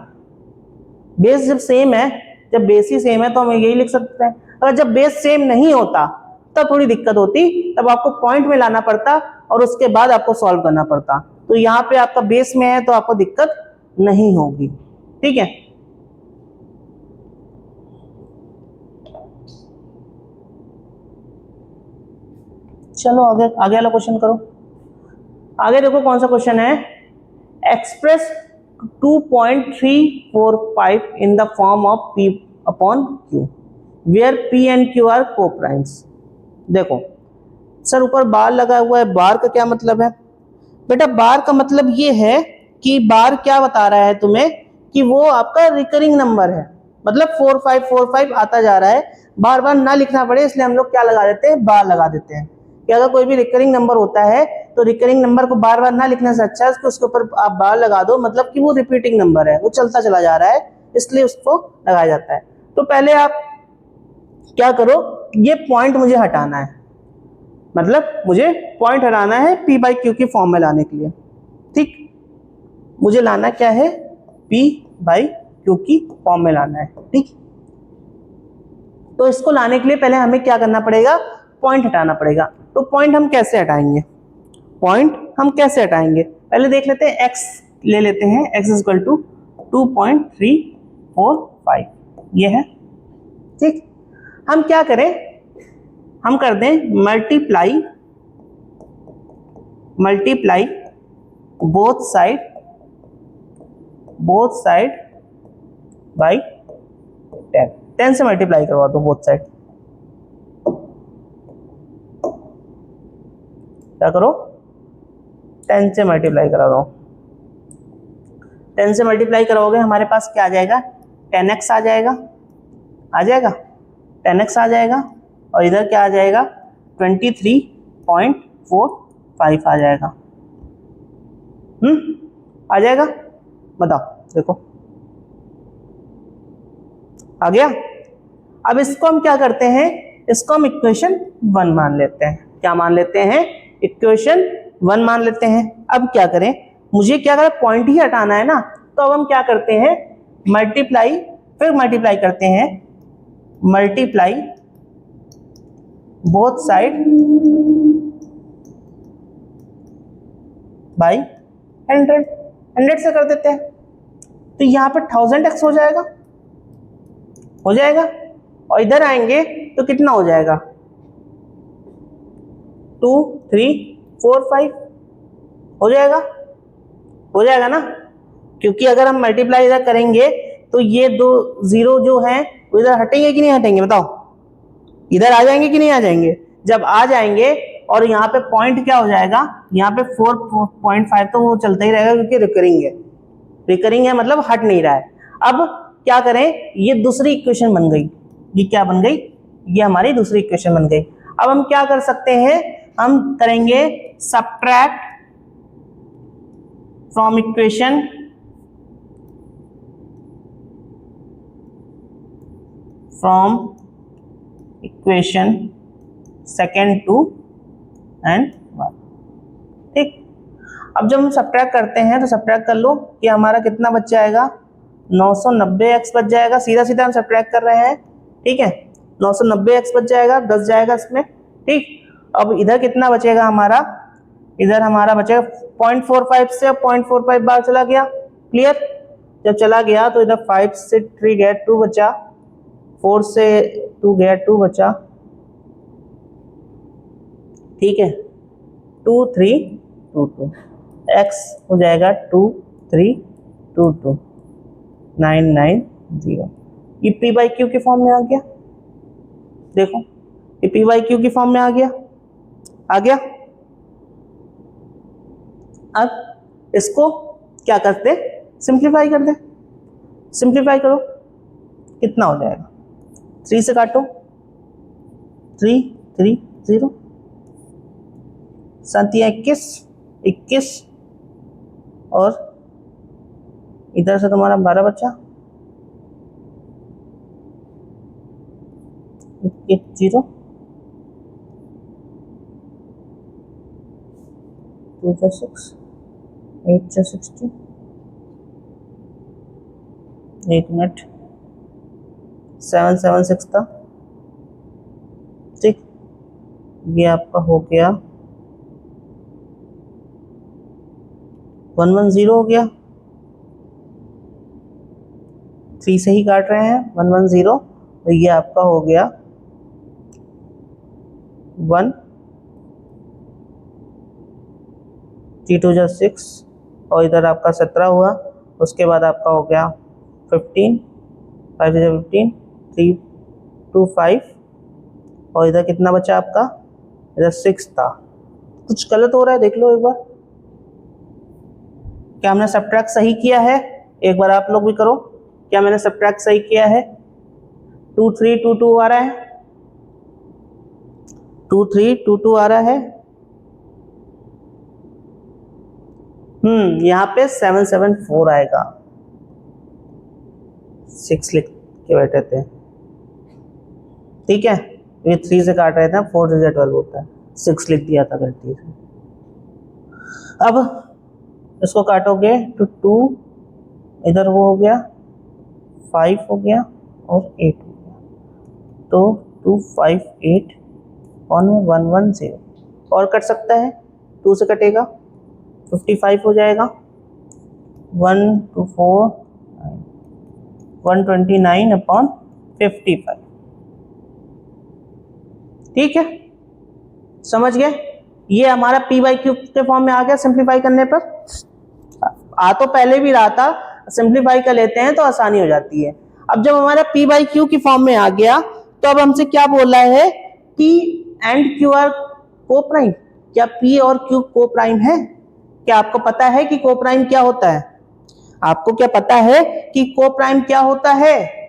बेस जब सेम है, जब बेस ही सेम है तो हम यही लिख सकते हैं। अगर जब बेस सेम नहीं होता तब थोड़ी दिक्कत होती, तब आपको पॉइंट में लाना पड़ता और उसके बाद आपको सॉल्व करना पड़ता। तो यहाँ पे आपका बेस में है तो आपको दिक्कत नहीं होगी। ठीक है, चलो आगे आगे वाला क्वेश्चन करो। आगे देखो कौन सा क्वेश्चन है, express 2.345 in the form of P/Q where P and Q are coprimes. देखो सर ऊपर बार लगा हुआ है, बार का क्या मतलब है बेटा? बार का मतलब ये है कि बार क्या बता रहा है तुम्हें कि वो आपका रिकरिंग नंबर है, मतलब 4545 आता जा रहा है, बार बार ना लिखना पड़े इसलिए हम लोग क्या लगा देते हैं? बार लगा देते हैं कि अगर कोई भी रिकरिंग नंबर होता है तो रिकरिंग नंबर को बार बार ना लिखने से अच्छा है कि उसके ऊपर आप बार लगा दो, मतलब कि वो रिपीटिंग नंबर है, वो चलता चला जा रहा है, इसलिए उसको लगाया जाता है। तो पहले आप क्या करो, ये पॉइंट मुझे हटाना है, मतलब मुझे पॉइंट हटाना है P/Q की फॉर्म में लाने के लिए। ठीक, मुझे लाना क्या है? P/Q की फॉर्म में लाना है। ठीक, तो इसको लाने के लिए पहले हमें क्या करना पड़ेगा? पॉइंट हटाना पड़ेगा। तो पॉइंट हम कैसे हटाएंगे? पॉइंट हम कैसे हटाएंगे पहले देख लेते हैं। x ले लेते हैं, x = 2.345 ये है। ठीक, हम क्या करें, हम कर दें multiply both both side by 10, 10 से मल्टीप्लाई करवा दो बोथ साइड। क्या करो, 10 से मल्टीप्लाई करा दो। 10 से मल्टीप्लाई करोगे हमारे पास क्या आ जाएगा, 10x आ जाएगा, 10x आ जाएगा, और इधर क्या आ जाएगा 23.45 आ जाएगा। आ जाएगा, बताओ, देखो आ गया। अब इसको हम क्या करते हैं, इसको हम इक्वेशन 1 मान लेते हैं। क्या मान लेते हैं, इक्वेशन 1 मान लेते हैं। अब क्या करें, मुझे क्या करें, पॉइंट ही हटाना है ना, तो अब हम क्या करते हैं, मल्टीप्लाई, फिर मल्टीप्लाई करते हैं, मल्टीप्लाई बोथ साइड बाई 100 से कर देते हैं, तो यहां पर 1000x हो जाएगा, और इधर आएंगे तो कितना हो जाएगा, 2 3 4 5 हो जाएगा ना, क्योंकि अगर हम मल्टीप्लाई इधर करेंगे तो ये दो जीरो जो हैं वो इधर हटेंगे कि नहीं हटेंगे, बताओ, इधर आ जाएंगे कि नहीं आ जाएंगे। जब आ जाएंगे और यहाँ पे पॉइंट क्या हो जाएगा, यहाँ पे 4.5 तो वो चलता ही रहेगा क्योंकि रिकरिंग है, मतलब हट नहीं रहा है। अब क्या करें, ये दूसरी इक्वेशन बन गई, ये क्या बन गई, ये हमारी दूसरी इक्वेशन बन गई। अब हम क्या कर सकते हैं, हम करेंगे subtract from equation second two and 1, ठीक। अब जब हम सबट्रैक्ट करते हैं तो सबट्रैक्ट कर लो कि हमारा कितना बच जाएगा, 990x बच जाएगा, सीधा सीधा हम सबट्रैक्ट कर रहे हैं, ठीक है, 990x बच जाएगा, 10 जाएगा इसमें, ठीक। अब इधर कितना बचेगा हमारा, इधर हमारा बचेगा 0.45 से 0.45 बार चला गया, क्लियर। जब चला गया तो इधर 5 से 3 गया 2 बचा, 4 से 2 गया 2 बचा, ठीक है, 2 3 2 2, x हो जाएगा 2 3 2 2 9 9 0। ये p बाई क्यू के फॉर्म में आ गया, देखो ये p बाई क्यू की फॉर्म में आ गया। अब इसको क्या करते, सिंप्लीफाई कर दे, सिंप्लीफाई करो, कितना हो जाएगा, 3 से काटो, 3 3 0, 7 21 21, और इधर से तुम्हारा 12 बचा, 1 0, 2 6 8 60, 8 मिनट 7 7 6 था, ठीक। ये आपका हो गया 110 हो गया, 3 से ही काट रहे हैं, 110, तो ये आपका हो गया 1 3 2 6, और इधर आपका 17 हुआ, उसके बाद आपका हो गया 15 5 15 3 2 5, और इधर कितना बचा आपका, इधर 6 था। कुछ गलत हो रहा है, देख लो एक बार, क्या हमने सबट्रैक्ट सही किया है, एक बार आप लोग भी करो, क्या मैंने सबट्रैक्ट सही किया है। 2 3 2 2 आ रहा है, 2 3 2 2 आ रहा है, यहाँ पे 7 7 4 आएगा, 6 लिख के बैठे थे, ठीक है, ये 3 से काट रहे थे, 4 से 12 होता है, 6 लिख दिया था गलती से। अब इसको काटोगे तो 2 इधर वो हो गया, 5 हो गया और 8 हो गया, तो 2 5 8 1 1 1 0, और कट सकता है, 2 से कटेगा 55 हो जाएगा, 1 2 4 129/55, ठीक है, समझ गए। ये हमारा p बाई क्यू के फॉर्म में आ गया सिंप्लीफाई करने पर। आ तो पहले भी रहा था, सिंप्लीफाई कर लेते हैं तो आसानी हो जाती है। अब जब हमारा P बाई क्यू की फॉर्म में आ गया तो अब हमसे क्या बोला है, P एंड Q आर को प्राइम। क्या P और Q को प्राइम है? क्या आपको पता है कि को प्राइम क्या होता है? आपको क्या पता है कि को प्राइम क्या होता है?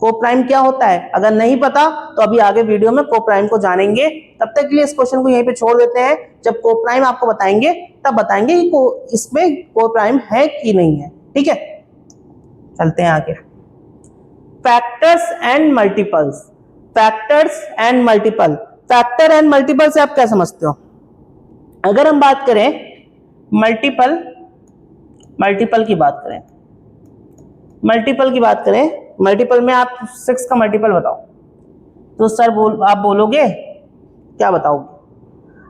को प्राइम क्या होता है? अगर नहीं पता तो अभी आगे वीडियो में को प्राइम को जानेंगे। तब तक के लिए इस क्वेश्चन को यहीं पे छोड़ देते हैं। जब को प्राइम आपको बताएंगे तब बताएंगे कि इसमें को प्राइम है कि नहीं है। ठीक है, चलते हैं आगे। Factors and multiples. Factors and multiple. Factor and multiple से आप क्या समझते हो? अगर हम बात करें मल्टीपल की बात करें, मल्टीपल में आप 6 का मल्टीपल बताओ तो सर आप बोलोगे क्या बताओगे?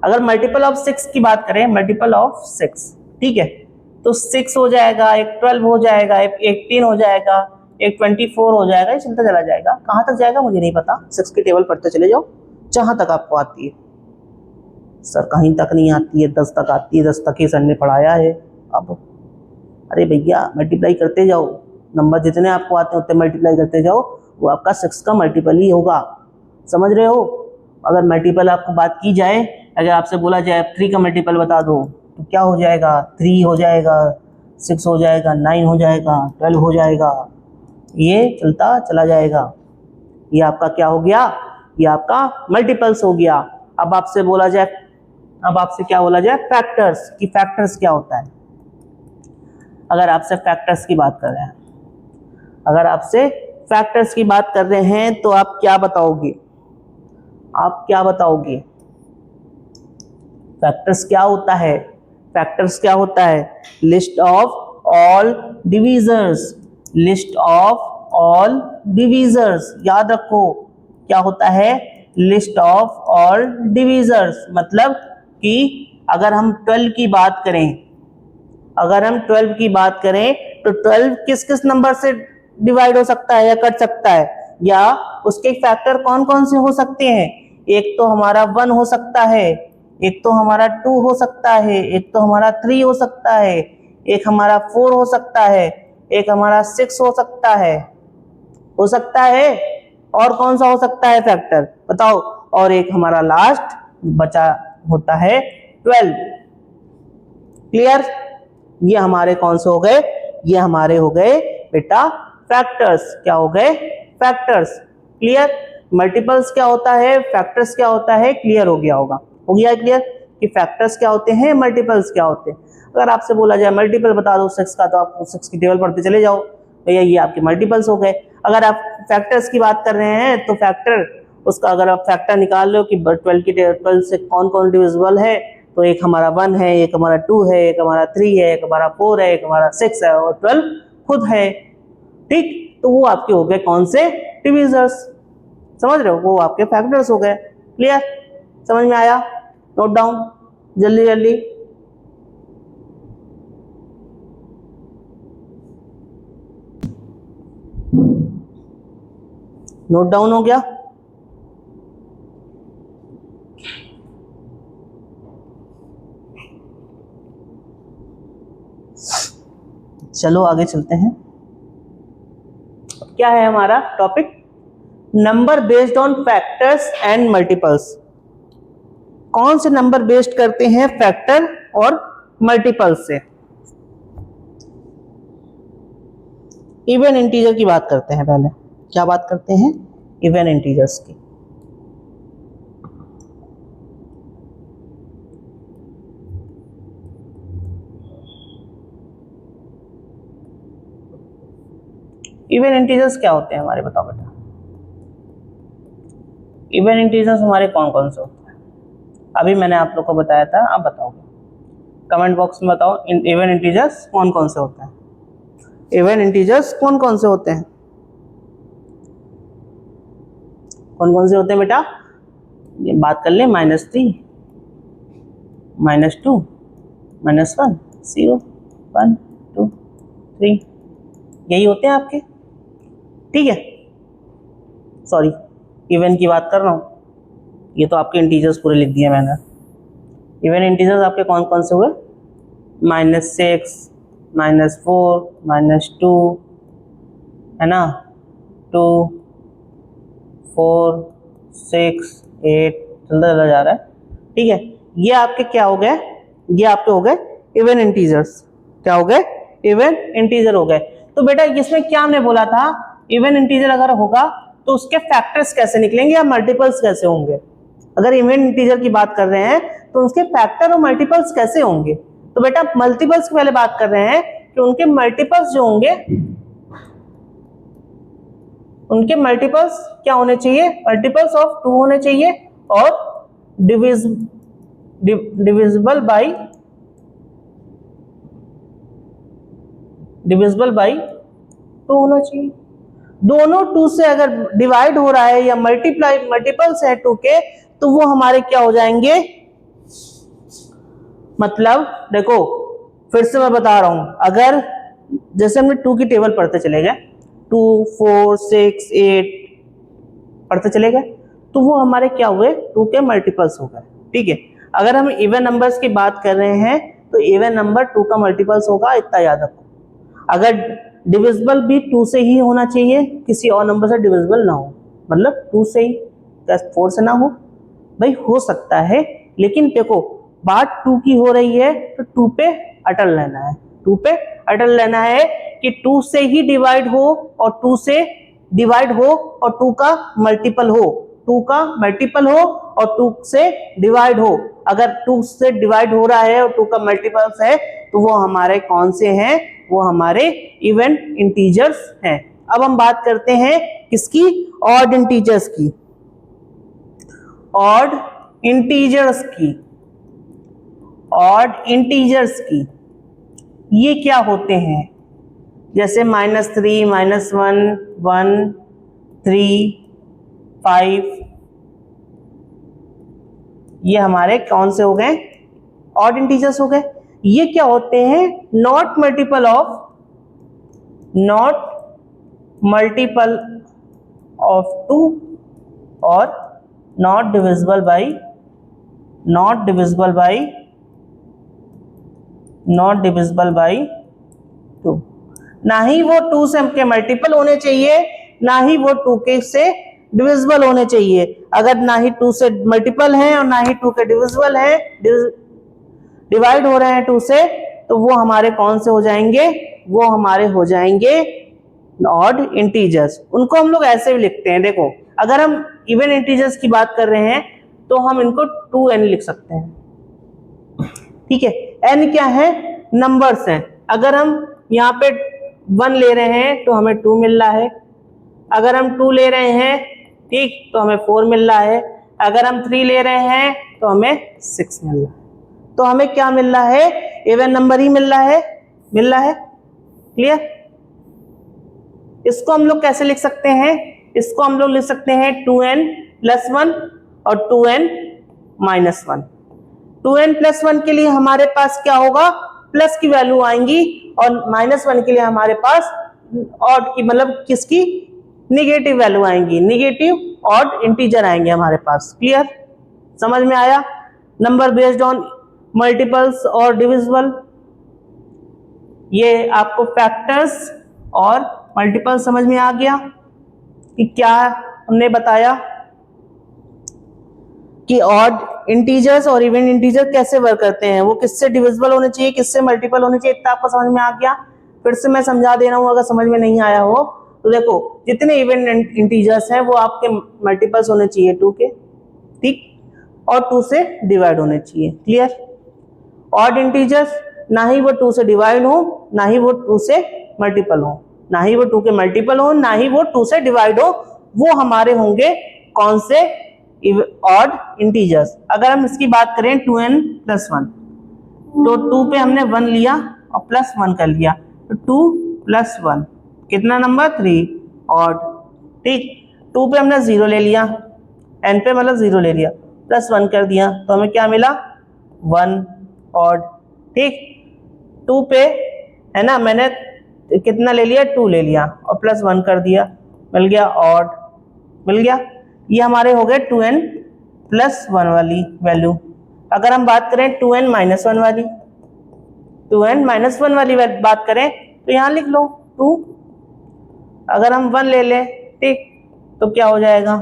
अगर मल्टीपल ऑफ 6 की बात करें, मल्टीपल ऑफ 6, ठीक है, तो 6 हो जाएगा, एक 12 हो जाएगा, एक 18 हो जाएगा, एक 24 हो जाएगा, ये चलता चला जाएगा। कहां तक जाएगा मुझे नहीं पता, 6 की टेबल पढ़ते चले जाओ जहां तक आपको आती है। सर कहीं तक नहीं आती है, 10 तक आती है, 10 तक ही सर ने पढ़ाया है। अब अरे भैया मल्टीप्लाई करते जाओ, नंबर जितने आपको आते हैं उतने मल्टीप्लाई करते जाओ, वो आपका 6 का मल्टीपल ही होगा। समझ रहे हो? अगर मल्टीपल आपको बात की जाए, अगर आपसे बोला जाए 3 का मल्टीपल बता दो तो क्या हो जाएगा? 3 हो जाएगा, 6 हो जाएगा, 9 हो जाएगा, 12 हो जाएगा, ये चलता चला जाएगा। ये आपका क्या हो गया? ये आपका मल्टीपल्स हो गया। अब आपसे बोला जाए, अब आपसे क्या बोला जाए? फैक्टर्स, कि फैक्टर्स क्या होता है। अगर आपसे फैक्टर्स की बात कर रहे हैं, अगर आपसे फैक्टर्स की बात कर रहे हैं तो आप क्या बताओगे? आप क्या बताओगे? फैक्टर्स क्या होता है? फैक्टर्स क्या होता है? List of all divisors, list of all divisors. याद रखो क्या होता है? List of all divisors. मतलब कि अगर हम 12 की बात करें, अगर हम 12 की बात करें तो 12 किस किस नंबर से डिवाइड हो सकता है या कट सकता है, या उसके फैक्टर कौन कौन से हो सकते हैं? एक तो हमारा 1 हो सकता है, एक तो हमारा 2 हो सकता है, एक तो हमारा 3 हो सकता है, एक हमारा 4 हो सकता है, एक हमारा 6 हो सकता है, और कौन सा हो सकता है फैक्टर बताओ? और एक हमारा लास्ट बचा होता है 12। क्लियर? ये हमारे कौन से हो गए? ये हमारे हो गए बेटा फैक्टर्स। क्या हो गए? फैक्टर्स। क्लियर? मल्टीपल्स क्या होता है, फैक्टर्स क्या होता है, क्लियर हो गया होगा? हो गया क्लियर कि फैक्टर्स क्या होते हैं, मल्टीपल्स क्या होते हैं। अगर आपसे बोला जाए मल्टीपल बता दो 6 का, तो आप 6 की टेबल पढ़ते चले जाओ, भैया ये आपके मल्टीपल्स हो गए। अगर आप फैक्टर्स की बात कर रहे हैं तो फैक्टर, उसका अगर आप फैक्टर निकाल लो कि 12 की टेबल से कौन कौन डिविजिबल है, तो एक हमारा 1 है, एक हमारा 2 है, एक हमारा 3 है, एक हमारा 4 है, एक हमारा 6 है, और 12 खुद है। ठीक, तो वो आपके हो गए कौन से? डिविजर्स। समझ रहे हो? वो आपके फैक्टर्स हो गए। क्लियर? समझ में आया? नोट डाउन जल्दी जल्दी। नोट डाउन हो गया? चलो आगे चलते हैं। क्या है हमारा topic? Number based on factors and multiples. कौन से नंबर बेस्ड करते हैं फैक्टर और मल्टीपल्स से? इवन इंटीजर की बात करते हैं पहले। क्या बात करते हैं? इवन इंटीजर्स की। इवन इंटीजर्स क्या होते हैं हमारे, बताओ बेटा। इवन इंटीजर्स हमारे कौन कौन से होते हैं? अभी मैंने आप लोग को बताया था, आप बताओगे कमेंट बॉक्स में, बताओ इवन इंटीजर्स कौन कौन से होते हैं? इवन इंटीजर्स कौन कौन से होते हैं? कौन कौन से होते हैं बेटा? ये बात कर ले। -3, -2, -1, 0, 1, 2, 3, यही होते हैं आपके। ठीक है, सॉरी इवन की बात कर रहा हूँ, ये तो आपके इंटीजर्स पूरे लिख दिए मैंने। इवन इंटीजर्स आपके कौन कौन से हुए? -6, -4 -2 है ना, 2 4 6 8 चलता चला जा रहा है। ठीक है, ये आपके क्या हो गए, ये आपके हो गए इवन इंटीजर्स। क्या हो गए, इवन इंटीजर हो गए। तो बेटा इसमें क्या हमने बोला था, इवन इंटीजर अगर होगा तो उसके फैक्टर्स कैसे निकलेंगे या मल्टीपल्स कैसे होंगे। अगर इवन इंटीजर की बात कर रहे हैं तो उसके फैक्टर और मल्टीपल्स कैसे होंगे। तो बेटा मल्टीपल्स की पहले बात कर रहे हैं कि उनके मल्टीपल्स जो होंगे, उनके मल्टीपल्स क्या होने चाहिए, मल्टीपल्स ऑफ 2 होने चाहिए और डिविजिबल बाई 2 होना चाहिए। दोनों 2 से अगर डिवाइड हो रहा है या मल्टीपल्स है 2 के, तो वो हमारे क्या हो जाएंगे, मतलब देखो फिर से मैं बता रहा हूं, अगर जैसे हमने 2 की टेबल पढ़ते चले गए, 2 4 6 8 पढ़ते चले गए, तो वो हमारे क्या हुए, 2 के मल्टीपल्स हो गए। ठीक है, अगर हम इवन नंबर्स की बात कर रहे हैं तो इवन नंबर 2 का मल्टीपल्स होगा, इतना याद रखो। अगर डिविजिबल भी 2 से ही होना चाहिए, किसी और नंबर से डिविजिबल ना हो, मतलब 2 से ही, 4 से ना हो। भाई हो सकता है, लेकिन देखो बात 2 की हो रही है तो 2 पे अटल रहना है, 2 पे अटल रहना है कि 2 से ही डिवाइड हो और 2 से डिवाइड हो और 2 का मल्टीपल हो, 2 का मल्टीपल हो और 2 से डिवाइड हो। अगर 2 से डिवाइड हो रहा है और 2 का मल्टीपल्स है तो वो हमारे कौन से हैं, वो हमारे इवन इंटीजर्स हैं। अब हम बात करते हैं किसकी, ऑड इंटीजर्स की, ऑड इंटीजर्स की, ऑड इंटीजर्स की। ये क्या होते हैं, जैसे -3 -1 1 3 5, ये हमारे कौन से हो गए, ऑड इंटीजर्स हो गए। ये क्या होते हैं, नॉट मल्टीपल ऑफ 2 और नॉट डिविजिबल बाई 2। ना ही वो 2 से के मल्टीपल होने चाहिए, ना ही वो 2 के से डिविजिबल होने चाहिए। अगर ना ही 2 से मल्टीपल है और ना ही 2 के डिविजिबल है, डिवाइड हो रहे हैं 2 से, तो वो हमारे कौन से हो जाएंगे, वो हमारे हो जाएंगे ऑड इंटीजर्स। उनको हम लोग ऐसे भी लिखते हैं, देखो अगर हम इवन इंटीजर्स की बात कर रहे हैं तो हम इनको 2n लिख सकते हैं। ठीक है, n क्या है, नंबर्स हैं। अगर हम यहाँ पे 1 ले रहे हैं तो हमें 2 मिल रहा है, अगर हम 2 ले रहे हैं ठीक तो हमें 4 मिल रहा है, अगर हम 3 ले रहे हैं तो हमें 6 मिल रहा है। तो हमें क्या मिल रहा है, इवन नंबर ही मिल रहा है, क्लियर। इसको हम लोग कैसे लिख सकते हैं, इसको हम लोग लिख सकते हैं 2n + 1 और 2n - 1। 2n + 1 के लिए हमारे पास क्या होगा, प्लस की वैल्यू आएंगी और -1 के लिए हमारे पास ऑड की, मतलब किसकी, निगेटिव वैल्यू आएंगी, निगेटिव ऑड इंटीजर आएंगे हमारे पास। क्लियर, समझ में आया। नंबर बेस्ड ऑन मल्टीपल्स और डिविजिबल, ये आपको फैक्टर्स और मल्टीपल समझ में आ गया कि क्या हमने बताया कि ऑड इंटीजर्स और इवन इंटीजर कैसे वर्क करते हैं, वो किससे डिविजिबल होने चाहिए, किससे मल्टीपल होने चाहिए, इतना आपको समझ में आ गया। फिर से मैं समझा दे रहा हूं, अगर समझ में नहीं आया हो तो देखो जितने इवन इंटीजर्स हैं वो आपके मल्टीपल्स होने चाहिए 2 के, ठीक, और 2 से डिवाइड होने चाहिए। क्लियर। ऑड इंटीजर्स ना ही वो 2 से डिवाइड हो, ना ही वो 2 से मल्टीपल हो, ना ही वो 2 के मल्टीपल हो, ना ही वो 2 से डिवाइड हो, वो हमारे होंगे कौन से, ऑड इंटीजर्स। अगर हम इसकी बात करें 2n + 1, तो 2 पे हमने 1 लिया और +1 कर लिया, तो 2 + 1 कितना नंबर, 3, ऑड। ठीक, 2 पे हमने 0 ले लिया, n पे मतलब 0 ले लिया, +1 कर दिया, तो हमें क्या मिला, 1, ऑड। ठीक, 2 पे है ना, मैंने कितना ले लिया, 2 ले लिया और +1 कर दिया, मिल गया ऑड, मिल गया। ये हमारे हो गए 2n + 1 वाली वैल्यू। अगर हम बात करें 2n - 1 वाली, 2 एंड -1 वाली बात करें तो यहाँ लिख लो 2। अगर हम 1 ले लें, ठीक, तो क्या हो जाएगा,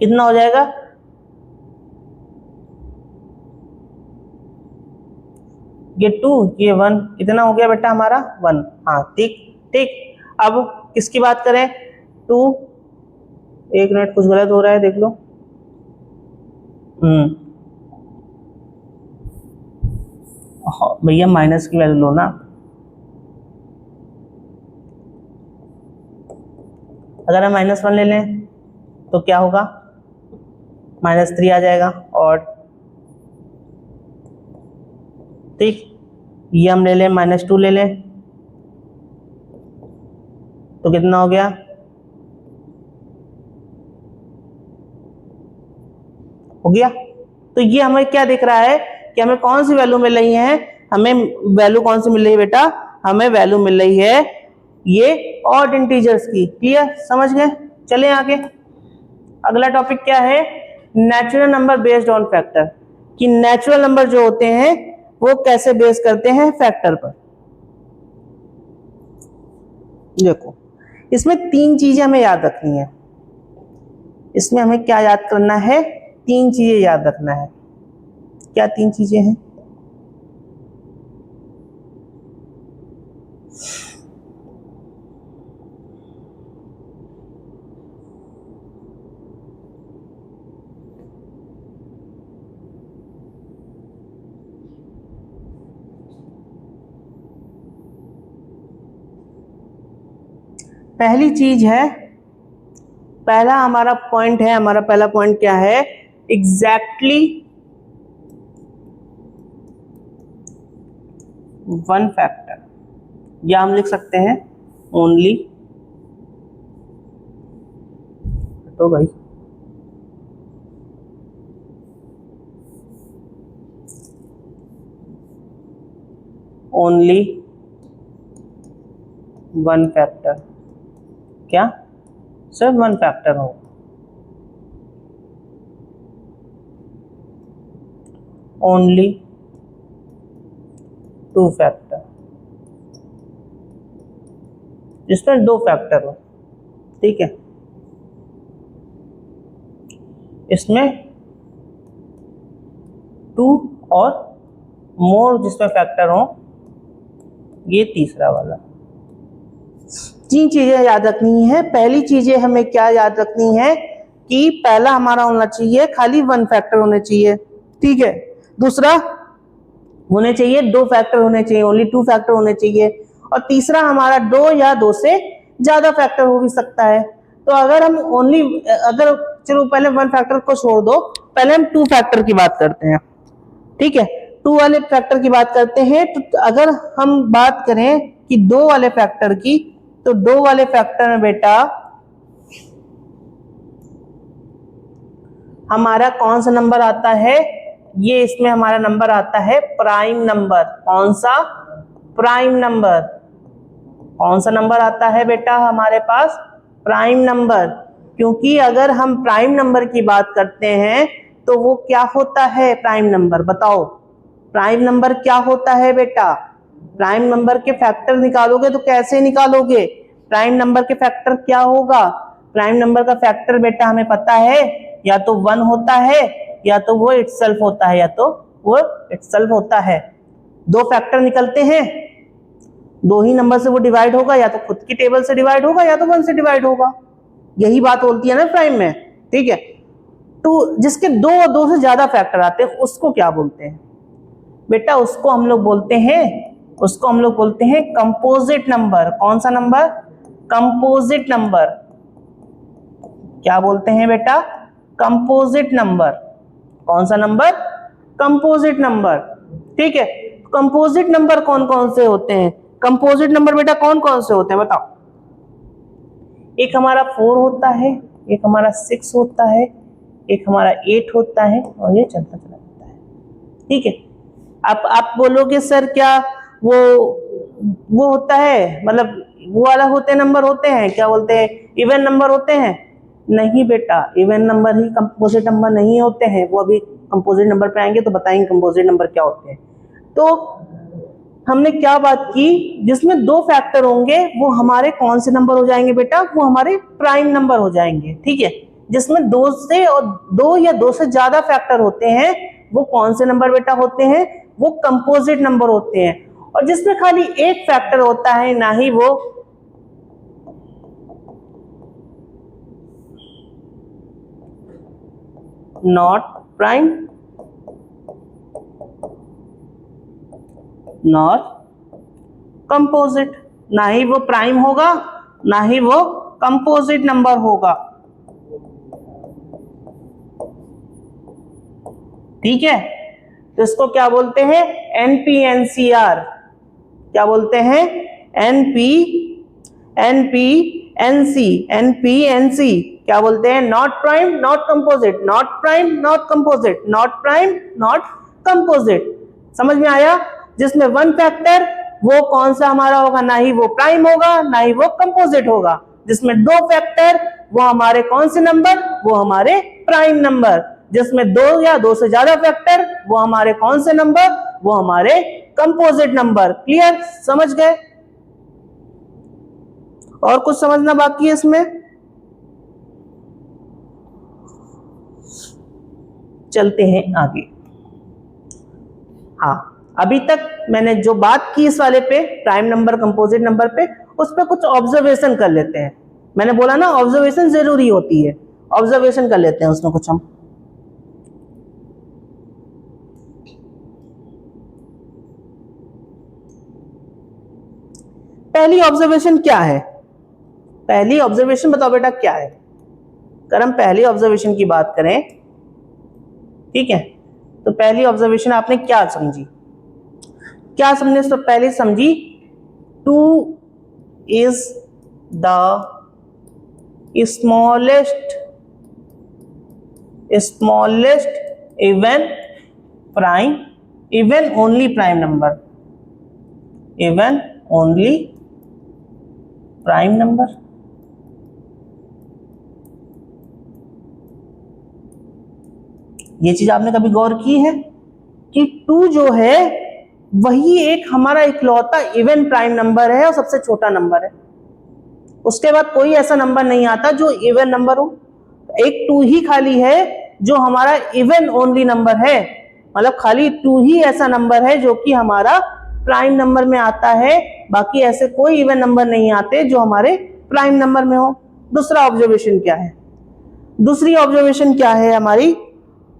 कितना हो जाएगा, ये 2 ये 1, कितना हो गया बेटा हमारा 1। हाँ ठीक ठीक। अब किसकी बात करें, 2, एक मिनट कुछ गलत हो रहा है देख लो। भैया माइनस की वैल्यू लो ना। अगर हम -1 ले लें तो क्या होगा, -3 आ जाएगा। और ठीक, ये हम ले लें -2 ले लें तो कितना हो गया, हो गया। तो ये हमें क्या दिख रहा है कि हमें कौन सी वैल्यू मिल रही है, हमें वैल्यू कौन सी मिल रही है बेटा, हमें वैल्यू मिल रही है ये ऑड इंटीजर्स की। क्लियर, समझ गए। चले आगे, अगला टॉपिक क्या है, natural number based on factor, कि नेचुरल नंबर जो होते हैं वो कैसे बेस करते हैं फैक्टर पर। देखो इसमें 3 चीजें हमें याद रखनी है, इसमें हमें क्या याद करना है, 3 चीजें याद रखना है। क्या 3 चीजें हैं, पहली चीज है, पहला हमारा पॉइंट है, हमारा पहला पॉइंट क्या है, एग्जैक्टली 1 फैक्टर, या हम लिख सकते हैं ओनली, तो भाई ओनली 1 फैक्टर, क्या सिर्फ 1 फैक्टर हो। ओनली 2 फैक्टर, जिसमें 2 फैक्टर हो, ठीक है। इसमें 2 और मोर जिसमें फैक्टर हो, ये तीसरा वाला। 3 चीजें याद रखनी है। पहली चीजें हमें क्या याद रखनी है कि पहला हमारा होना चाहिए खाली 1 फैक्टर होने चाहिए, ठीक है। दूसरा होने चाहिए 2 फैक्टर होने चाहिए, ओनली 2 फैक्टर होने चाहिए। और तीसरा हमारा 2 या 2 से ज्यादा फैक्टर हो भी सकता है। तो अगर हम ओनली, अगर चलो पहले 1 फैक्टर को छोड़ दो, पहले हम 2 फैक्टर की बात करते हैं, ठीक है। 2 वाले फैक्टर की बात करते हैं। तो अगर हम बात करें कि 2 वाले फैक्टर की, तो 2 वाले फैक्टर में बेटा हमारा कौन सा नंबर आता है, ये इसमें हमारा नंबर आता है प्राइम नंबर। कौन सा, प्राइम नंबर। कौन सा नंबर आता है बेटा हमारे पास, प्राइम नंबर। क्योंकि अगर हम प्राइम नंबर की बात करते हैं तो वो क्या होता है, प्राइम नंबर बताओ, प्राइम नंबर क्या होता है बेटा। प्राइम नंबर के फैक्टर निकालोगे तो कैसे निकालोगे, प्राइम नंबर के फैक्टर क्या होगा, प्राइम नंबर का फैक्टर बेटा हमें पता है, या तो 1 होता है, या तो वो इटसेल्फ होता है, या तो वो इटसेल्फ होता है। 2 फैक्टर निकलते हैं, 2 ही नंबर से वो डिवाइड होगा, या तो खुद की टेबल से डिवाइड होगा, या तो 1 से डिवाइड होगा। यही बात होती है ना प्राइम में, ठीक है। तो जिसके 2 से ज्यादा फैक्टर आते हैं उसको क्या बोलते हैं बेटा, उसको हम लोग बोलते हैं कंपोजिट नंबर। कौन सा नंबर, कंपोजिट नंबर। क्या बोलते हैं बेटा, कंपोजिट नंबर। कौन सा नंबर, कंपोजिट नंबर, ठीक है। कंपोजिट नंबर कौन कौन से होते हैं, कंपोजिट नंबर बेटा कौन कौन से होते हैं बताओ। एक हमारा 4 होता है, एक हमारा 6 होता है, एक हमारा 8 होता है, और ये चलता चला जाता है, ठीक है। आप बोलोगे सर क्या वो होता है, मतलब वो वाला होते नंबर होते हैं, क्या बोलते हैं, इवन नंबर होते हैं। नहीं बेटा, इवन नंबर ही कंपोजिट नंबर नहीं होते हैं। वो अभी कंपोजिट नंबर पे आएंगे तो बताएंगे कंपोजिट नंबर क्या होते हैं। तो हमने क्या बात की, जिसमें दो फैक्टर होंगे वो हमारे कौन से नंबर हो जाएंगे बेटा, वो हमारे प्राइम नंबर हो जाएंगे। ठीक है, जिसमें दो से और दो या दो से ज्यादा फैक्टर होते हैं वो कौन से नंबर बेटा होते हैं, वो कंपोजिट नंबर होते हैं। और जिसमें खाली एक फैक्टर होता है ना ही वो नॉट प्राइम, नॉट कंपोजिट, ना ही वो प्राइम होगा ना ही वो कंपोजिट नंबर होगा। ठीक है, तो इसको क्या बोलते हैं, एनपीएनसीआर। क्या बोलते हैं, एनपीएनसी क्या बोलते हैं, not prime not composite, not prime not composite, not prime not composite. समझ में आया? जिसमें वन फैक्टर वो कौन सा हमारा होगा, ना ही वो प्राइम होगा ना ही वो कंपोजिट होगा। जिसमें दो फैक्टर वो हमारे कौन से नंबर, वो हमारे प्राइम नंबर। जिसमें दो या दो से ज्यादा फैक्टर वो हमारे कौन से नंबर, वो हमारे कंपोजिट नंबर। क्लियर, समझ गए? और कुछ समझना बाकी है इसमें? चलते हैं आगे। हाँ, अभी तक मैंने जो बात की इस वाले पे, प्राइम नंबर कंपोजिट नंबर पे, उस पे कुछ ऑब्जर्वेशन कर लेते हैं। मैंने बोला ना ऑब्जर्वेशन जरूरी होती है, ऑब्जर्वेशन कर लेते हैं उसमें कुछ हम। पहली ऑब्जर्वेशन क्या है, पहली ऑब्जर्वेशन बताओ बेटा क्या है। अगर हम पहली ऑब्जर्वेशन की बात करें, ठीक है, तो पहली ऑब्जर्वेशन आपने क्या समझी, क्या समझने से पहले समझी, 2 is the smallest even prime, even only prime number, even only prime number। ये चीज आपने कभी गौर की है कि 2 जो है वही एक हमारा इकलौता इवन प्राइम नंबर है और सबसे छोटा नंबर है। उसके बाद कोई ऐसा नंबर नहीं आता जो इवन नंबर हो। एक 2 ही खाली है जो हमारा इवन ओनली नंबर है, मतलब खाली 2 ही ऐसा नंबर है जो कि हमारा प्राइम नंबर में आता है। बाकी ऐसे कोई इवन नंबर नहीं आते जो हमारे प्राइम नंबर में हो। दूसरा ऑब्जर्वेशन क्या है, दूसरी ऑब्जर्वेशन क्या है हमारी,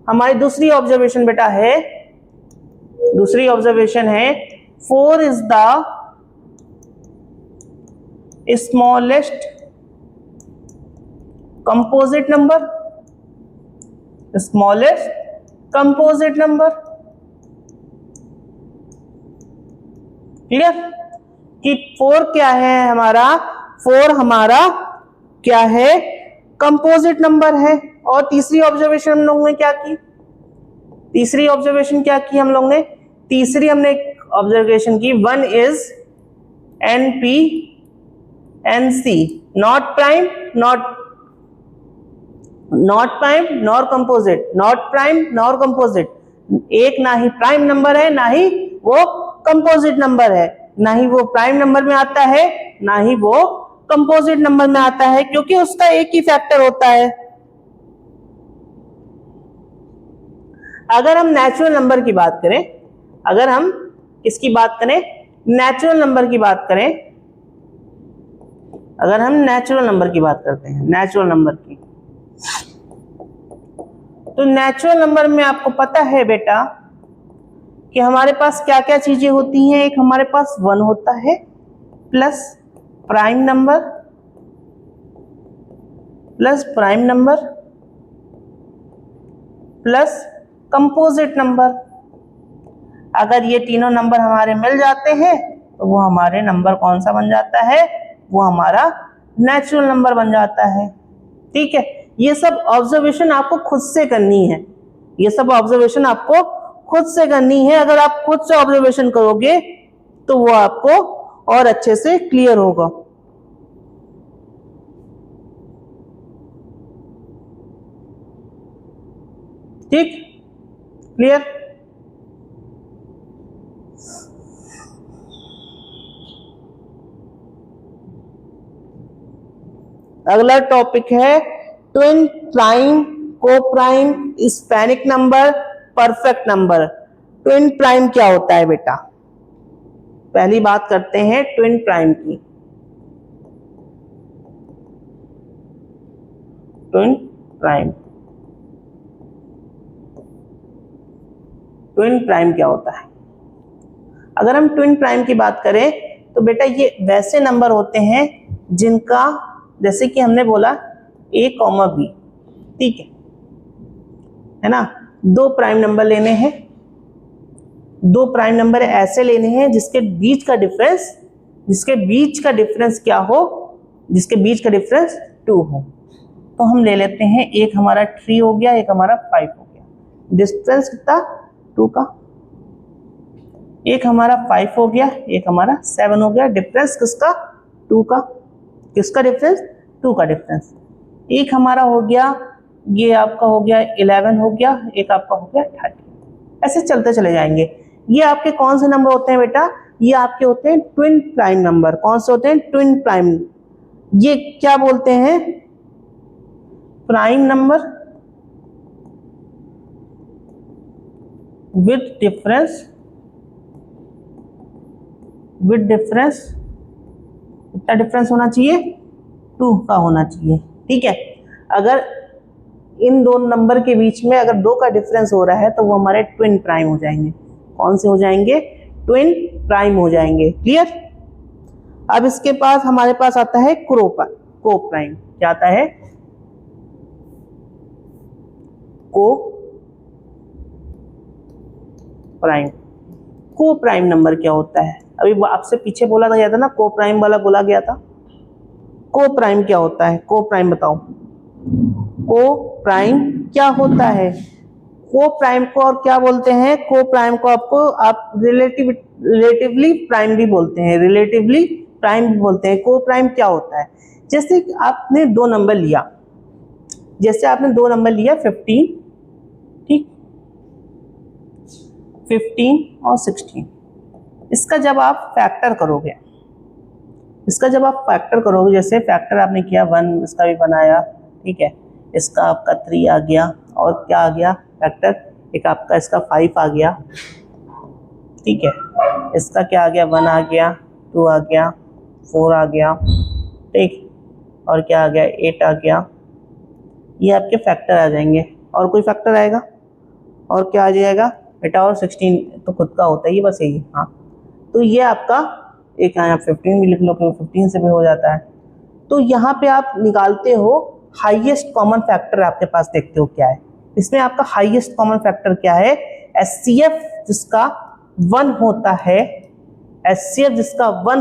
हमारी दूसरी ऑब्जर्वेशन बेटा है, दूसरी ऑब्जर्वेशन है 4 is the smallest composite number, smallest composite number. Clear कि 4 क्या है हमारा, 4 हमारा क्या है, कंपोजिट नंबर है। और तीसरी ऑब्जर्वेशन हम लोगों ने क्या की, तीसरी ऑब्जर्वेशन क्या की हम लोग ने, तीसरी हमने ऑब्जर्वेशन की 1 is NPNC, not prime not prime nor composite, not prime nor composite. एक ना ही प्राइम नंबर है ना ही वो कंपोजिट नंबर है, ना ही वो प्राइम नंबर में आता है ना ही वो कंपोजिट नंबर में आता है, क्योंकि उसका एक ही फैक्टर होता है। अगर हम नेचुरल नंबर की बात करें, अगर हम इसकी बात करें, नेचुरल नंबर की बात करें, अगर हम नेचुरल नंबर की बात करते हैं, नेचुरल नंबर की, तो नेचुरल नंबर में आपको पता है बेटा कि हमारे पास क्या क्या चीजें होती हैं। एक हमारे पास 1 होता है plus prime number, plus prime number plus composite number. अगर ये तीनों नंबर हमारे मिल जाते हैं तो वो हमारे नंबर कौन सा बन जाता है, वो हमारा नेचुरल नंबर बन जाता है। ठीक है, ये सब ऑब्जर्वेशन आपको खुद से करनी है, ये सब ऑब्जर्वेशन आपको खुद से करनी है। अगर आप खुद से ऑब्जर्वेशन करोगे तो वो आपको और अच्छे से क्लियर होगा। ठीक, क्लियर। अगला टॉपिक है twin prime, coprime, sphenic number, perfect number. Twin prime क्या होता है बेटा? पहली बात करते हैं ट्विन प्राइम की। ट्विन प्राइम, ट्विन प्राइम क्या होता है? अगर हम ट्विन प्राइम की बात करें तो बेटा ये वैसे नंबर होते हैं जिनका, जैसे कि हमने बोला a, b, ठीक है ना, दो प्राइम नंबर लेने हैं, दो प्राइम नंबर ऐसे लेने हैं जिसके बीच का डिफरेंस क्या हो, जिसके बीच का डिफरेंस 2 हो। तो हम ले लेते हैं, एक हमारा 3 हो गया, एक हमारा 5 हो गया, डिफरेंस कितना 2 का। एक हमारा 5 हो गया, एक हमारा 7 हो गया, डिफरेंस किसका 2 का। किसका डिफरेंस 2 का डिफरेंस। एक हमारा हो गया, ये आपका हो गया 11 हो गया, एक आपका हो गया 30। ऐसे चलते चले जाएंगे। ये आपके कौन से नंबर होते हैं बेटा? ये आपके होते हैं ट्विन प्राइम नंबर। कौन से होते हैं? Twin prime. ये क्या बोलते हैं? प्राइम नंबर विद डिफरेंस कितना डिफरेंस होना चाहिए? 2 का होना चाहिए, ठीक है। अगर इन दो नंबर के बीच में अगर 2 का डिफरेंस हो रहा है तो वो हमारे ट्विन प्राइम हो जाएंगे। कौन से हो जाएंगे? ट्विन प्राइम हो जाएंगे। क्लियर? अब इसके पास हमारे पास आता है को प्राइम। क्या आता है? को प्राइम। को प्राइम नंबर क्या होता है? अभी आपसे पीछे बोला गया था ना, को प्राइम वाला बोला गया था। को प्राइम क्या होता है? को प्राइम बताओ, को प्राइम क्या होता है? को प्राइम को और क्या बोलते हैं? को प्राइम को आप रिलेटिवली प्राइम भी बोलते हैं, रिलेटिवली प्राइम भी बोलते हैं। को प्राइम क्या होता है? जैसे आपने दो नंबर लिया, 15, ठीक, 15 और 16। इसका जब आप फैक्टर करोगे, जैसे फैक्टर आपने किया 1, इसका भी बनाया, ठीक है, इसका आपका 3 आ गया, और क्या आ गया फैक्टर, एक आपका इसका 5 आ गया, ठीक है, इसका क्या आ गया 1 आ गया, 2 आ गया, 4 आ गया, ठीक, और क्या आ गया 8 आ गया। ये आपके फैक्टर आ जाएंगे। और कोई फैक्टर आएगा? और क्या आ जाएगा बेटा? और 16 तो खुद का होता है, ये बस यही। हाँ, तो ये आपका एक यहाँ 15 भी लिख लो, 15 से भी हो जाता है। तो यहाँ पे आप निकालते हो हाईएस्ट कॉमन फैक्टर, आपके पास देखते हो क्या है। इसमें आपका हाईएस्ट कॉमन फैक्टर क्या है? HCF जिसका 1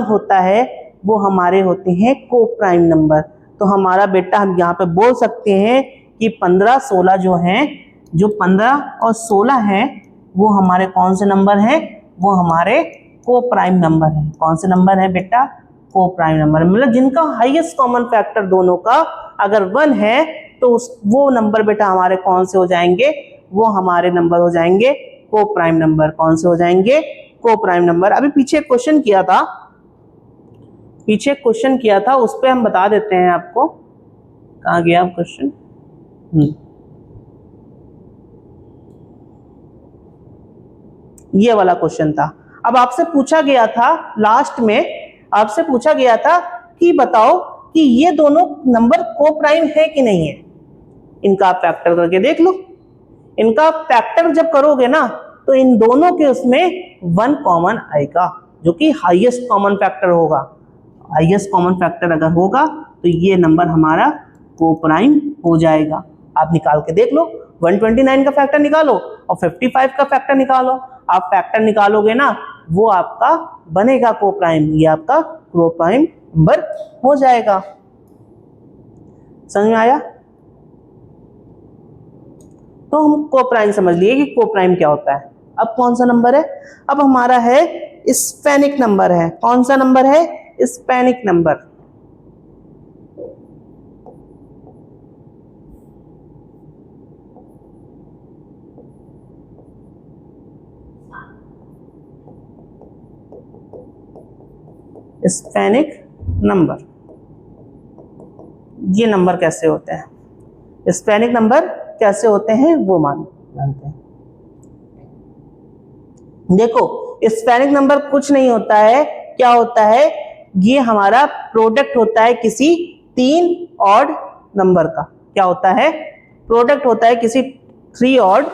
होता है, वो हमारे होते हैं को प्राइम नंबर। तो हमारा बेटा, हम यहाँ पे बोल सकते हैं कि 15, 16 जो हैं, जो 15 और 16 हैं, वो हमारे कौन से नंबर हैं? वो हमारे को प्राइम नंबर है। कौन से नंबर है बेटा? को प्राइम नंबर। मतलब जिनका हाईएस्ट कॉमन फैक्टर दोनों का अगर 1 है तो वो नंबर बेटा हमारे कौन से हो जाएंगे? वो हमारे नंबर हो जाएंगे को प्राइम नंबर। कौन से हो जाएंगे? को प्राइम नंबर। अभी पीछे क्वेश्चन किया था, उस पर हम बता देते हैं आपको। कहाँ गया क्वेश्चन? ये वाला क्वेश्चन था। अब आपसे पूछा गया था, लास्ट में आपसे पूछा गया था कि बताओ कि ये दोनों नंबर को प्राइम है कि नहीं है। इनका आप फैक्टर करके देख लो। इनका फैक्टर जब करोगे ना तो इन दोनों के उसमें 1 कॉमन आएगा, जो कि हाईएस्ट कॉमन फैक्टर होगा। हाईएस्ट कॉमन फैक्टर अगर होगा तो ये नंबर हमारा को प्राइम हो जाएगा। आप निकाल के देख लो, 129 का फैक्टर निकालो और 55 का फैक्टर निकालो। आप फैक्टर निकालोगे ना, वो आपका बनेगा को प्राइम, ये आपका को प्राइम नंबर हो जाएगा। समझ में आया? तो हम को प्राइम समझ लिए कि को प्राइम क्या होता है। अब कौन सा नंबर है? अब हमारा है स्पेनिक नंबर है। कौन सा नंबर है? स्पेनिक नंबर। स्पेनिक नंबर ये नंबर कैसे होते हैं, स्पेनिक नंबर कैसे होते हैं वो जानते हैं। देखो स्पेनिक नंबर कुछ नहीं होता है, क्या होता है, ये हमारा प्रोडक्ट होता है किसी 3 ऑड नंबर का। क्या होता है, प्रोडक्ट होता है किसी 3 ऑड,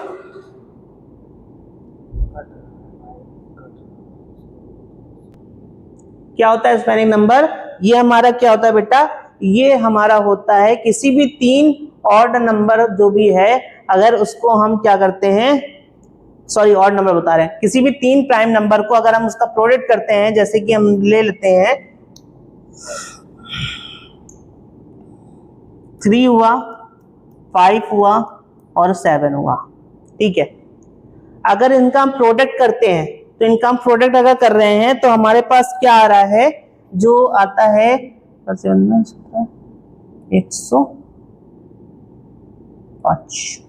क्या होता है स्पेनिक नंबर, ये हमारा क्या होता है बेटा, ये हमारा होता है किसी भी 3 ऑड नंबर जो भी है, अगर उसको हम क्या करते हैं, सॉरी ऑड नंबर बता रहे हैं, किसी भी 3 प्राइम नंबर को अगर हम उसका प्रोडक्ट करते हैं, जैसे कि हम ले लेते हैं 3 हुआ, 5 हुआ और 7 हुआ, ठीक है। अगर इनका हम प्रोडक्ट करते हैं, तो इनका हम प्रोडक्ट अगर कर रहे हैं तो हमारे पास क्या आ रहा है, जो आता है 105,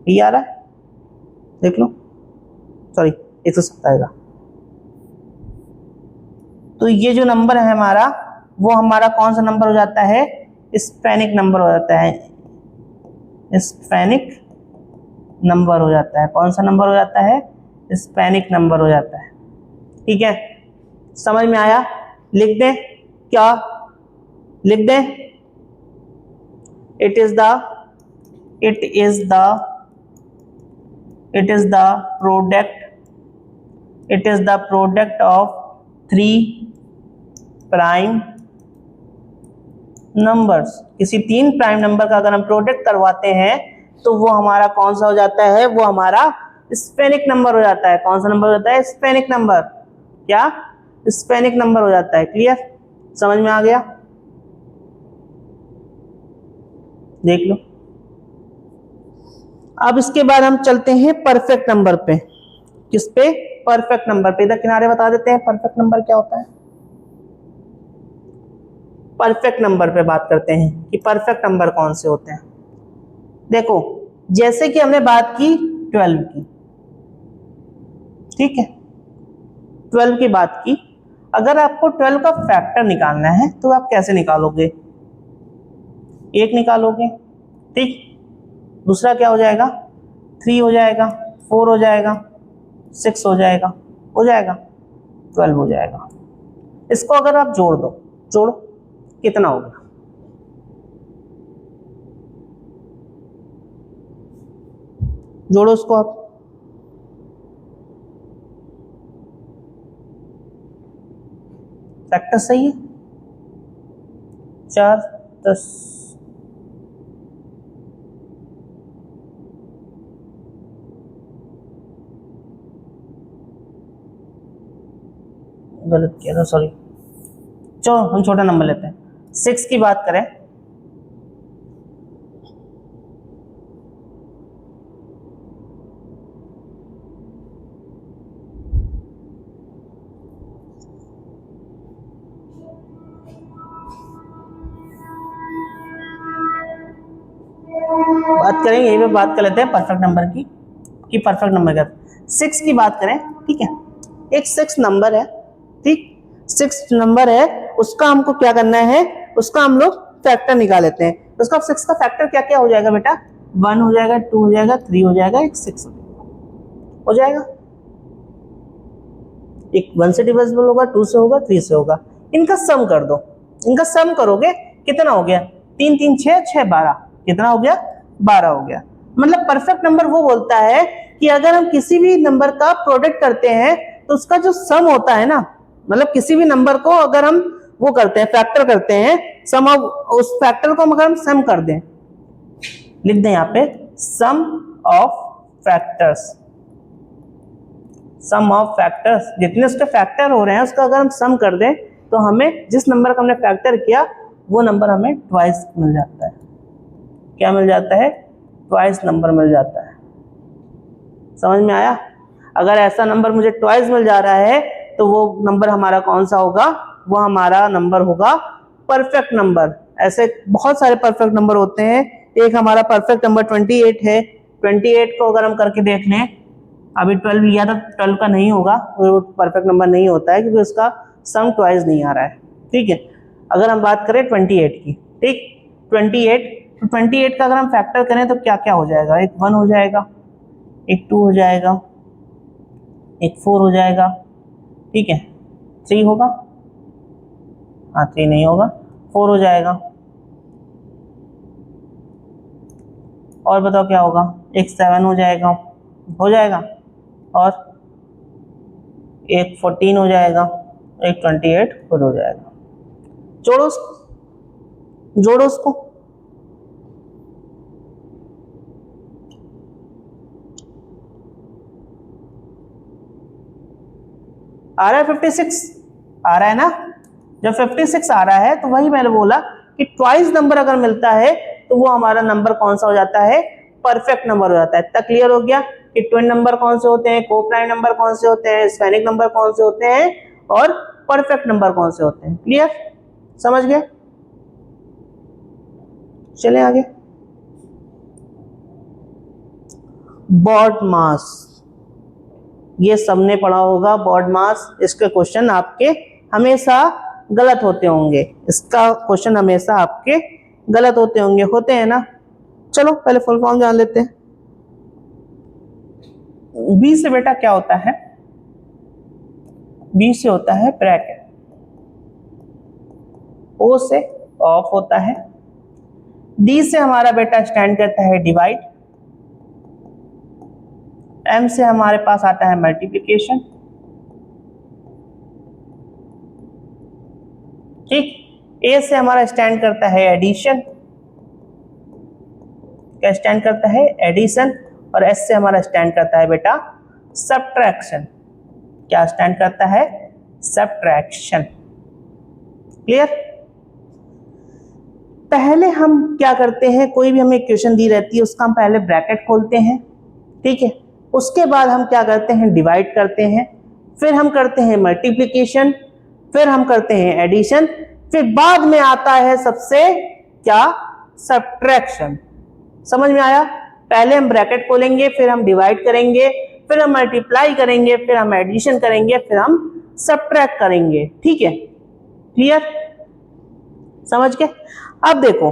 ये आ रहा है, देख लो, सॉरी 170 आएगा। तो ये जो नंबर है हमारा, वो हमारा कौन सा नंबर हो जाता है, स्पेनिक नंबर हो जाता है, स्पेनिक नंबर हो जाता है। कौन सा नंबर हो जाता है, स्पेनिक नंबर हो जाता है, ठीक है। समझ में आया, लिख दें, क्या लिख दें, it is the product of 3 prime numbers. किसी 3 प्राइम नंबर का अगर हम प्रोडक्ट करवाते हैं तो वो हमारा कौन सा हो जाता है, वो हमारा स्पेनिक नंबर हो जाता है। कौन सा नंबर हो जाता है, स्पेनिक नंबर, क्या स्पेनिक नंबर हो जाता है। क्लियर, समझ में आ गया, देख लो। अब इसके बाद हम चलते हैं परफेक्ट नंबर पे। किस पे, परफेक्ट नंबर पे। इधर किनारे बता देते हैं परफेक्ट नंबर क्या होता है। परफेक्ट नंबर पे बात करते हैं कि परफेक्ट नंबर कौन से होते हैं। देखो जैसे कि हमने बात की 12 की, ठीक है, 12 की बात की। अगर आपको 12 का फैक्टर निकालना है तो आप कैसे निकालोगे, 1 निकालोगे, ठीक। दूसरा क्या हो जाएगा, 3 हो जाएगा, 4 हो जाएगा, 6 हो जाएगा, 12 हो जाएगा। इसको अगर आप जोड़ दो, जोड़ो, कितना होगा, जोड़ो उसको आप, फैक्टर सही है, 4 10, गलत किया था, सॉरी। चलो हम छोटा नंबर लेते हैं, 6 की बात करें, बात करेंगे यहीं पे, बात कर लेते हैं परफेक्ट नंबर की, कि परफेक्ट नंबर क्या। 6 की बात करें, ठीक है, एक 6 नंबर है, ठीक, 6 नंबर है, उसका हमको क्या करना है, उसका हम लोग फैक्टर निकाल लेते हैं। उसका 6 का फैक्टर क्या क्या हो जाएगा बेटा, 1 हो जाएगा, 2 हो जाएगा, 3 हो जाएगा, एक 6 हो जाएगा। एक 1 से डिविजिबल होगा, 2 से होगा, 3 से होगा। इनका सम कर दो, इनका सम करोगे कितना हो गया, 3 3 6 6 12, कितना हो गया, 12 हो गया। मतलब परफेक्ट नंबर वो बोलता है कि अगर हम किसी भी नंबर का प्रोडक्ट करते हैं तो उसका जो सम होता है ना, मतलब किसी भी नंबर को अगर हम वो करते हैं, फैक्टर करते हैं, सम ऑफ उस फैक्टर को अगर हम सम कर दें, लिख दें यहाँ पे sum of factors, sum of factors, जितने उसके फैक्टर हो रहे हैं उसका अगर हम सम कर दें तो हमें जिस नंबर का हमने फैक्टर किया वो नंबर हमें ट्वाइस मिल जाता है। क्या मिल जाता है, ट्वाइस नंबर मिल जाता है। समझ में आया, अगर ऐसा नंबर मुझे ट्वाइस मिल जा रहा है तो वो नंबर हमारा कौन सा होगा, वो हमारा नंबर होगा परफेक्ट नंबर। ऐसे बहुत सारे परफेक्ट नंबर होते हैं, एक हमारा परफेक्ट नंबर 28 है। 28 को अगर हम करके देख लें, अभी 12 लिया था, 12 का नहीं होगा, वो परफेक्ट नंबर नहीं होता है क्योंकि उसका सम ट्वाइस नहीं आ रहा है, ठीक है। अगर हम बात करें 28 की, ठीक। 28, तो 28 का अगर हम फैक्टर करें तो क्या क्या हो जाएगा, एक 1 हो जाएगा, एक 2 हो जाएगा, एक 4 हो जाएगा, ठीक है। 3 होगा, हाँ 3 नहीं होगा, 4 हो जाएगा, और बताओ क्या होगा, एक 7 हो जाएगा, और एक 14 हो जाएगा, एक 28 खुद हो जाएगा। जोड़ो उसको, आ रहा है 56, आ रहा है ना। जब 56 आ रहा है तो वही मैंने बोला कि ट्वाइस नंबर अगर मिलता है तो वो हमारा नंबर कौन सा हो जाता है, परफेक्ट नंबर हो जाता है। इतना क्लियर हो गया कि ट्विन नंबर कौन से होते हैं, कोप्राइम नंबर कौन से होते हैं, स्पेनिक नंबर कौन से होते हैं, और परफेक्ट नंबर कौन से होते हैं। क्लियर, समझ गए। चले आगे। बॉड मास, ये सबने पढ़ा होगा बॉड मास। इसके क्वेश्चन आपके हमेशा गलत होते होंगे, इसका क्वेश्चन हमेशा आपके गलत होते हैं ना। चलो पहले फुल फॉर्म जान लेते हैं। बी से बेटा क्या होता है, बी से होता है ब्रैकेट, ओ से ऑफ होता है, डी से हमारा बेटा स्टैंड करता है डिवाइड, एम से हमारे पास आता है मल्टीप्लिकेशन, ठीक। ए से हमारा स्टैंड करता है एडिशन, क्या स्टैंड करता है, एडिशन, और एस से हमारा स्टैंड करता है बेटा सब्ट्रैक्शन, क्या स्टैंड करता है, सब्ट्रैक्शन। क्लियर। पहले हम क्या करते हैं, कोई भी हमें इक्वेशन दी रहती है उसका हम पहले ब्रैकेट खोलते हैं, ठीक है। उसके बाद हम क्या करते हैं, डिवाइड करते हैं, फिर हम करते हैं मल्टीप्लिकेशन, फिर हम करते हैं एडिशन, फिर बाद में आता है सबसे क्या, सब्ट्रैक्शन। समझ में आया। पहले हम ब्रैकेट खोलेंगे, फिर हम डिवाइड करेंगे, फिर हम मल्टीप्लाई करेंगे, फिर हम एडिशन करेंगे, फिर हम सब्ट्रैक्ट करेंगे, ठीक है। क्लियर, समझ के। अब देखो,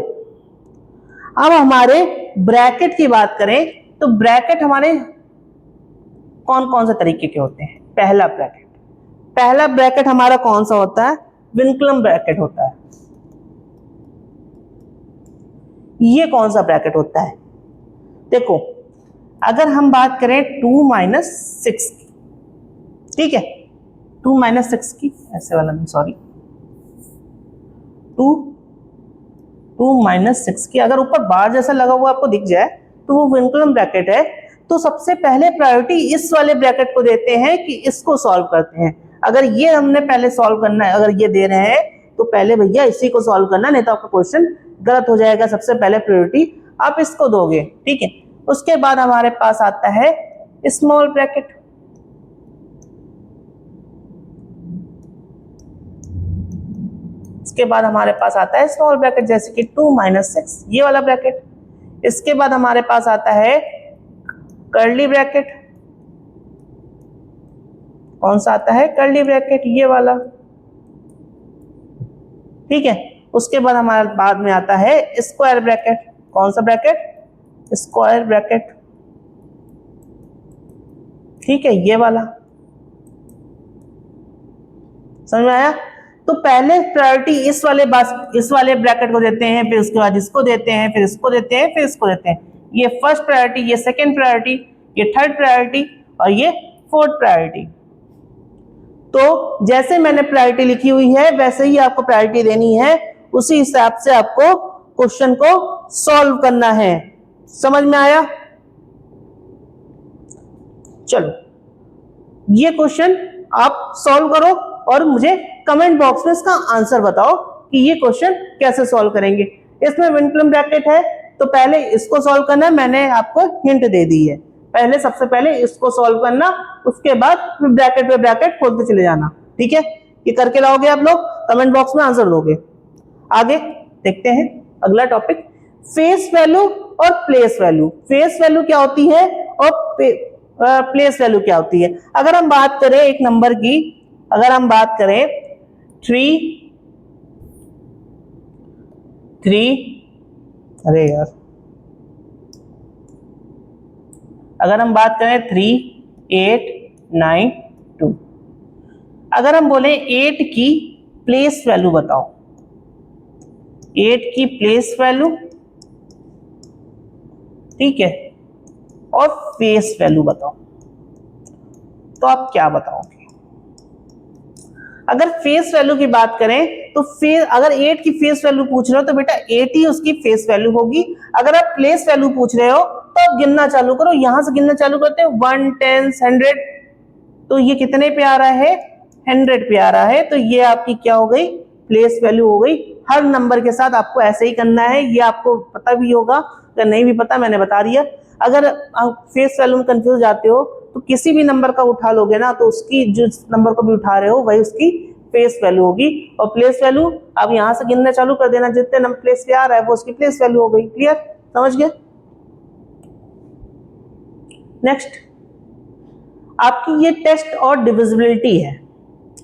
अब हमारे ब्रैकेट की बात करें तो ब्रैकेट हमारे कौन कौन से तरीके के होते हैं। पहला ब्रैकेट हमारा कौन सा होता है, विनक्लम ब्रैकेट होता है। ये कौन सा ब्रैकेट होता है, देखो अगर हम बात करें 2 - 6 की, ठीक है, 2 - 6 की, ऐसे वाला नहीं, सॉरी, 2 - 6 की अगर ऊपर बार जैसा लगा हुआ आपको दिख जाए तो वो विनक्लम ब्रैकेट है। तो सबसे पहले प्रायोरिटी इस वाले ब्रैकेट को देते हैं कि इसको सॉल्व करते हैं। अगर ये हमने पहले सॉल्व करना है, अगर ये दे रहे हैं तो पहले भैया इसी को सॉल्व करना, नहीं तो आपका क्वेश्चन गलत हो जाएगा। सबसे पहले प्रायोरिटी आप इसको दोगे, ठीक है। उसके बाद हमारे पास आता है स्मॉल ब्रैकेट, इसके बाद हमारे पास आता है स्मॉल ब्रैकेट, जैसे कि 2 - 6 ये वाला ब्रैकेट। इसके बाद हमारे पास आता है कर्ली ब्रैकेट, कौन सा आता है, कर्ली ब्रैकेट, ये वाला, ठीक है। उसके बाद हमारे बाद में आता है स्क्वायर ब्रैकेट, कौन सा ब्रैकेट, स्क्वायर ब्रैकेट, ठीक है, ये वाला। समझ में आया। तो पहले प्रायोरिटी इस वाले ब्रैकेट को देते हैं, फिर उसके बाद इसको देते हैं, फिर इसको देते हैं, फिर इसको देते हैं। ये फर्स्ट प्रायोरिटी, ये सेकंड प्रायोरिटी, ये थर्ड प्रायोरिटी, और ये फोर्थ प्रायोरिटी। तो जैसे मैंने प्रायोरिटी लिखी हुई है वैसे ही आपको प्रायोरिटी देनी है, उसी हिसाब से आपको क्वेश्चन को सॉल्व करना है। समझ में आया। चलो ये क्वेश्चन आप सॉल्व करो और मुझे कमेंट बॉक्स में इसका आंसर बताओ कि ये क्वेश्चन कैसे सॉल्व करेंगे। इसमें विनक्लम ब्रैकेट है तो पहले इसको सॉल्व करना है, मैंने आपको हिंट दे दी है। पहले सबसे पहले इसको सॉल्व करना, उसके बाद ब्रैकेट पे ब्रैकेट खोलते चले जाना, ठीक है। ये करके लाओगे आप लोग, कमेंट बॉक्स में आंसर दोगे। आगे देखते हैं अगला टॉपिक, फेस वैल्यू और प्लेस वैल्यू। फेस वैल्यू क्या होती है और प्लेस वैल्यू क्या होती है। अगर हम बात करें एक नंबर की, अगर हम बात करें 3 3, अरे यार, अगर हम बात करें 3, 8, 9, 2, अगर हम बोले 8 की प्लेस वैल्यू बताओ, 8 की प्लेस वैल्यू, ठीक है, और फेस वैल्यू बताओ, तो आप क्या बताओगे? अगर फेस वैल्यू की बात करें तो फेस, अगर 8 की फेस वैल्यू पूछ रहे हो तो बेटा 8 ही उसकी फेस वैल्यू होगी। अगर आप प्लेस वैल्यू पूछ रहे हो तो आप गिनना चालू करो, यहां से गिनना चालू करते हो 1, 10, 100, तो ये कितने पे आ रहा है? 100 पे आ रहा है, तो ये आपकी क्या हो गई? प्लेस वैल्यू हो गई। हर नंबर के साथ आपको ऐसे ही करना है, ये आपको पता भी होगा, अगर नहीं भी पता मैंने बता दिया। अगर आप फेस वैल्यू में कंफ्यूज जाते हो तो किसी भी नंबर का उठा लोगे ना, तो उसकी जिस नंबर को भी उठा रहे हो वही उसकी फेस वैल्यू होगी, और प्लेस वैल्यू आप यहां से गिनना चालू कर देना, जितने नंबर प्लेस पे आ रहा है वो उसकी प्लेस वैल्यू हो गई। क्लियर? समझ गए? नेक्स्ट आपकी ये टेस्ट और डिविजिबिलिटी है।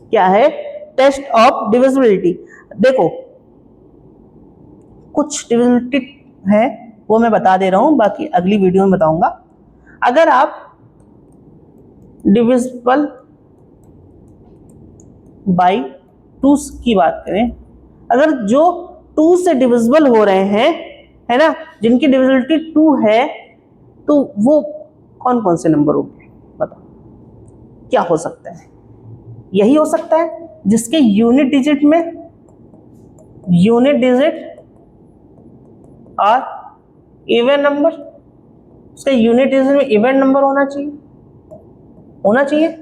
क्या है? Test of divisibility. देखो कुछ डिविजिबिलिटी है वो मैं बता दे रहा हूं, बाकी अगली वीडियो में बताऊंगा। अगर आप डिविजिबल बाई 2 की बात करें, अगर जो 2 से डिविजिबल हो रहे हैं, है ना, जिनकी डिविजिबिलिटी 2 है, तो वो कौन कौन से नंबर होंगे? बताओ क्या हो सकता है? यही हो सकता है जिसके यूनिट डिजिट में, यूनिट डिजिट और इवन नंबर, उसके यूनिट डिजिट में इवन नंबर होना चाहिए, होना चाहिए,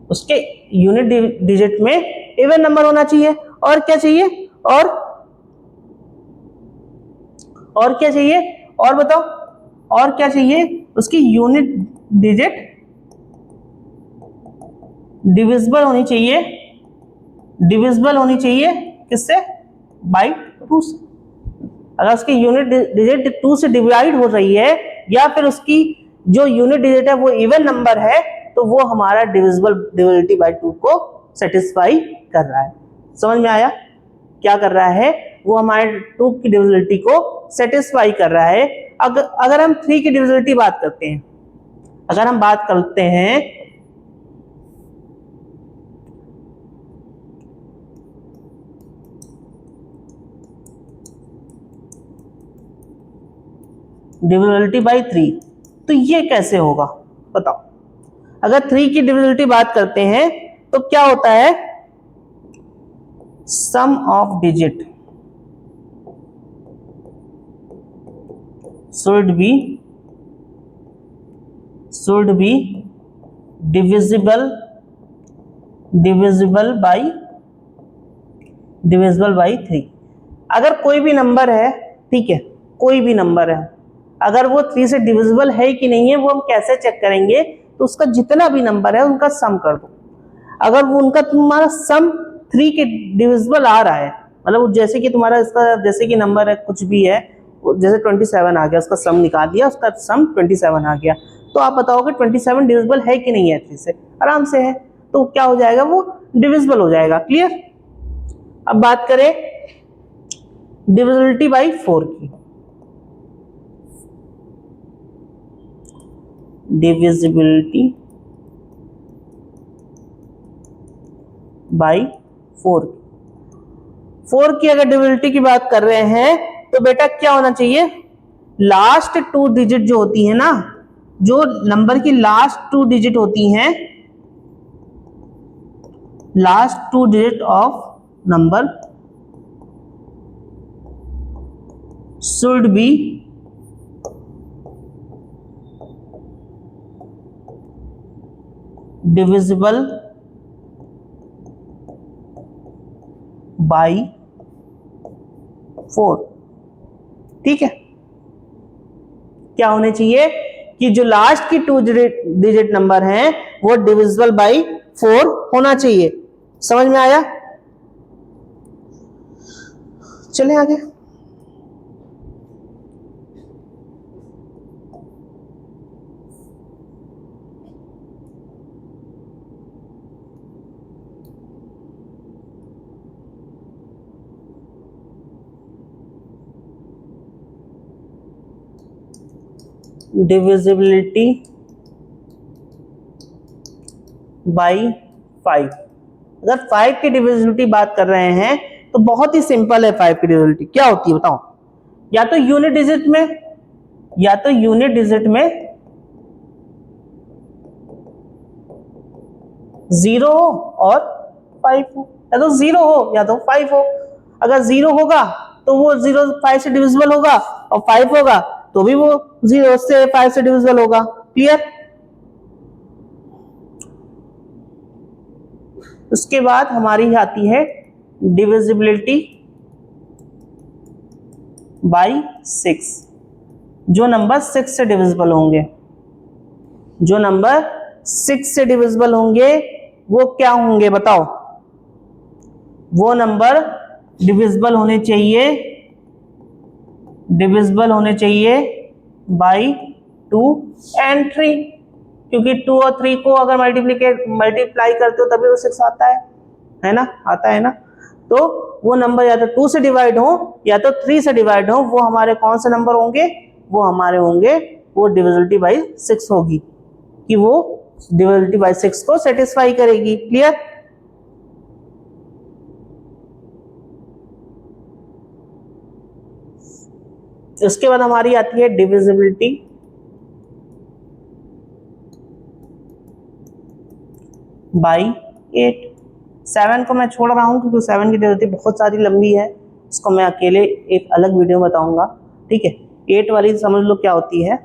उसके यूनिट डिजिट में इवन नंबर होना चाहिए। और क्या चाहिए? और क्या चाहिए? और बताओ, और क्या चाहिए? उसकी यूनिट डिजिट डिविजिबल होनी चाहिए, डिविजिबल होनी चाहिए किससे? बाई 2 से। अगर उसकी यूनिट डिजिट 2 से डिवाइड हो रही है, या फिर उसकी जो यूनिट डिजिट है वो इवन नंबर है, तो वो हमारा डिविजिबल डिविजिबिलिटी बाई 2 को सेटिस्फाई कर रहा है। समझ में आया? क्या कर रहा है? वो हमारे 2 की डिविजिबिलिटी को सेटिस्फाई कर रहा है। अगर हम 3 की डिविजिबिलिटी बात करते हैं, अगर हम बात करते हैं डिविजिबिलिटी बाई 3, तो ये कैसे होगा? बताओ। अगर 3 की डिविजिबिलिटी बात करते हैं तो क्या होता है? Sum of digit should be divisible by 3। अगर कोई भी नंबर है, ठीक है, कोई भी नंबर है, अगर वो 3 से डिविजिबल है कि नहीं है, वो हम कैसे चेक करेंगे? तो उसका जितना भी नंबर है उनका सम कर दो। अगर वो उनका तुम्हारा सम 3 के डिविजिबल आ रहा है, मतलब जैसे कि तुम्हारा इसका, जैसे कि नंबर है कुछ भी है, जैसे 27 आ गया, उसका सम निकाल दिया, उसका सम 27 आ गया, तो आप बताओगे 27 डिविजिबल है कि नहीं है 3 से? आराम से है, तो क्या हो जाएगा? वो डिविजिबल हो जाएगा। क्लियर? अब बात करें डिविजिबिलिटी बाई 4 की, डिविजिबिलिटी बाई 4 की अगर डिविजिबिलिटी की बात कर रहे हैं तो बेटा क्या होना चाहिए? लास्ट 2 डिजिट जो होती है ना, जो नंबर की लास्ट 2 डिजिट होती हैं, last 2 digit of number should be divisible by 4। ठीक है? क्या होने चाहिए? कि जो लास्ट की 2 डिजिट नंबर हैं वो डिविजिबल बाई 4 होना चाहिए। समझ में आया? चले आगे। Divisibility by 5। अगर 5 की डिविजिबिलिटी बात कर रहे हैं तो बहुत ही सिंपल है। 5 की डिविजिबिलिटी क्या होती है बताओ? या तो यूनिट डिजिट में 0 हो और 5 हो, या तो 0 हो या तो 5 हो। अगर 0 होगा तो वो 0 5 से डिविजिबल होगा, और 5 होगा तो भी वो 0 से 5 से डिविजिबल होगा। क्लियर? उसके बाद हमारी आती है डिविजिबिलिटी बाई 6। जो नंबर 6 से डिविजिबल होंगे, जो नंबर 6 से डिविजिबल होंगे वो क्या होंगे बताओ? वो नंबर डिविजिबल होने चाहिए बाई 2 एंड 3, क्योंकि 2 और 3 को अगर मल्टीप्लाई करते हो तभी वो 6 आता है ना? आता है ना? तो वो नंबर या तो 2 से डिवाइड हो या तो 3 से डिवाइड हो, वो हमारे कौन से नंबर होंगे? वो हमारे होंगे, वो डिविजिबिलिटी बाई 6 होगी, कि वो डिविजिबिलिटी बाई 6 को सेटिस्फाई करेगी। क्लियर? उसके बाद हमारी आती है डिविजिबिलिटी बाई 8। 7 को मैं छोड़ रहा हूं क्योंकि 7 की डिविजिबिलिटी बहुत सारी लंबी है, उसको मैं अकेले एक अलग वीडियो में बताऊंगा। ठीक है, 8 वाली समझ लो क्या होती है।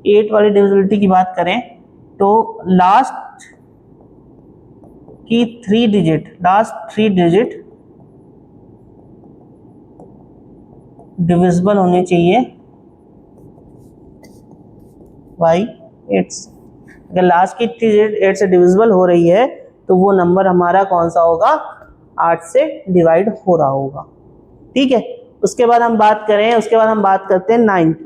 8 वाली डिविजिबिलिटी की बात करें तो लास्ट 3 डिजिट डिविजिबल होने चाहिए बाई 8। अगर लास्ट की 3 डिजिट 8 से डिविजिबल हो रही है तो वो नंबर हमारा कौन सा होगा? 8 से डिवाइड हो रहा होगा। ठीक है, उसके बाद हम बात करते हैं 9 की।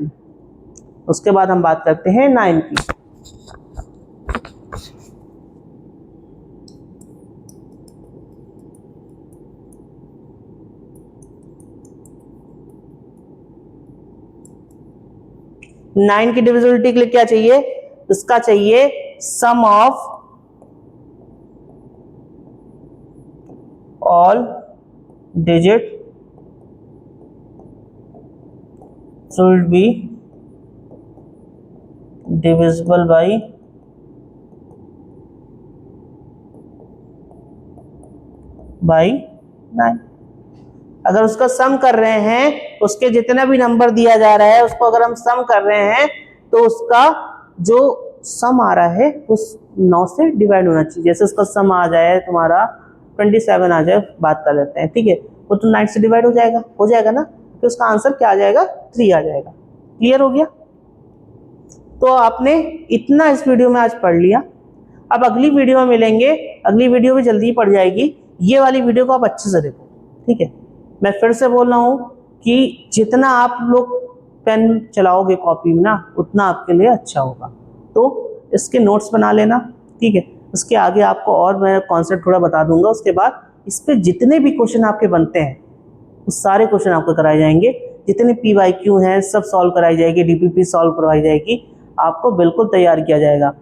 9 की डिविजिबिलिटी के लिए क्या चाहिए? इसका चाहिए sum of all digit should be divisible by 9। अगर उसका सम कर रहे हैं, उसके जितना भी नंबर दिया जा रहा है उसको अगर हम सम कर रहे हैं तो उसका जो सम आ रहा है उस 9 से डिवाइड होना चाहिए। जैसे उसका सम आ जाए तुम्हारा 27 आ जाए, बात कर लेते हैं। ठीक है, वो तो 9 से डिवाइड हो जाएगा ना, तो उसका आंसर क्या आ जाएगा? 3 आ जाएगा। क्लियर हो गया? तो आपने इतना इस वीडियो में आज पढ़ लिया। अब अगली वीडियो में मिलेंगे, अगली वीडियो भी जल्दी पड़ जाएगी। ये वाली वीडियो को आप अच्छे से देखो। ठीक है, मैं फिर से बोल रहा हूँ कि जितना आप लोग पेन चलाओगे कॉपी में ना, उतना आपके लिए अच्छा होगा। तो इसके नोट्स बना लेना। ठीक है, उसके आगे आपको और मैं कॉन्सेप्ट थोड़ा बता दूंगा। उसके बाद इस पे जितने भी क्वेश्चन आपके बनते हैं उस सारे क्वेश्चन आपको कराए जाएंगे। जितने PYQ हैं सब सॉल्व कराई जाएगी, DPP सॉल्व करवाई जाएगी, आपको बिल्कुल तैयार किया जाएगा।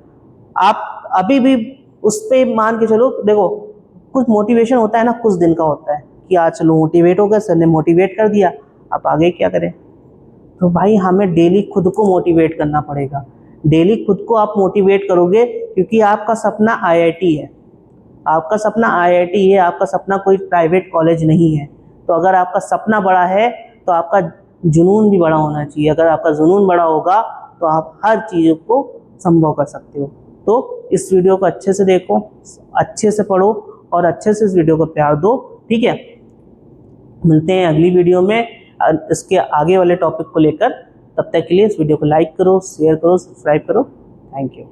आप अभी भी उस पर मान के चलो। देखो, कुछ मोटिवेशन होता है ना, कुछ दिन का होता है कि आज चलो मोटिवेट हो गए, सर ने मोटिवेट कर दिया, आप आगे क्या करें? तो भाई हमें डेली खुद को मोटिवेट करना पड़ेगा। डेली खुद को आप मोटिवेट करोगे, क्योंकि आपका सपना IIT है, आपका सपना कोई प्राइवेट कॉलेज नहीं है। तो अगर आपका सपना बड़ा है तो आपका जुनून भी बड़ा होना चाहिए। अगर आपका जुनून बड़ा होगा तो आप हर चीज़ को संभव कर सकते हो। तो इस वीडियो को अच्छे से देखो, अच्छे से पढ़ो और अच्छे से इस वीडियो को प्यार दो। ठीक है, मिलते हैं अगली वीडियो में इसके आगे वाले टॉपिक को लेकर। तब तक के लिए इस वीडियो को लाइक करो, शेयर करो, सब्सक्राइब करो। Thank you.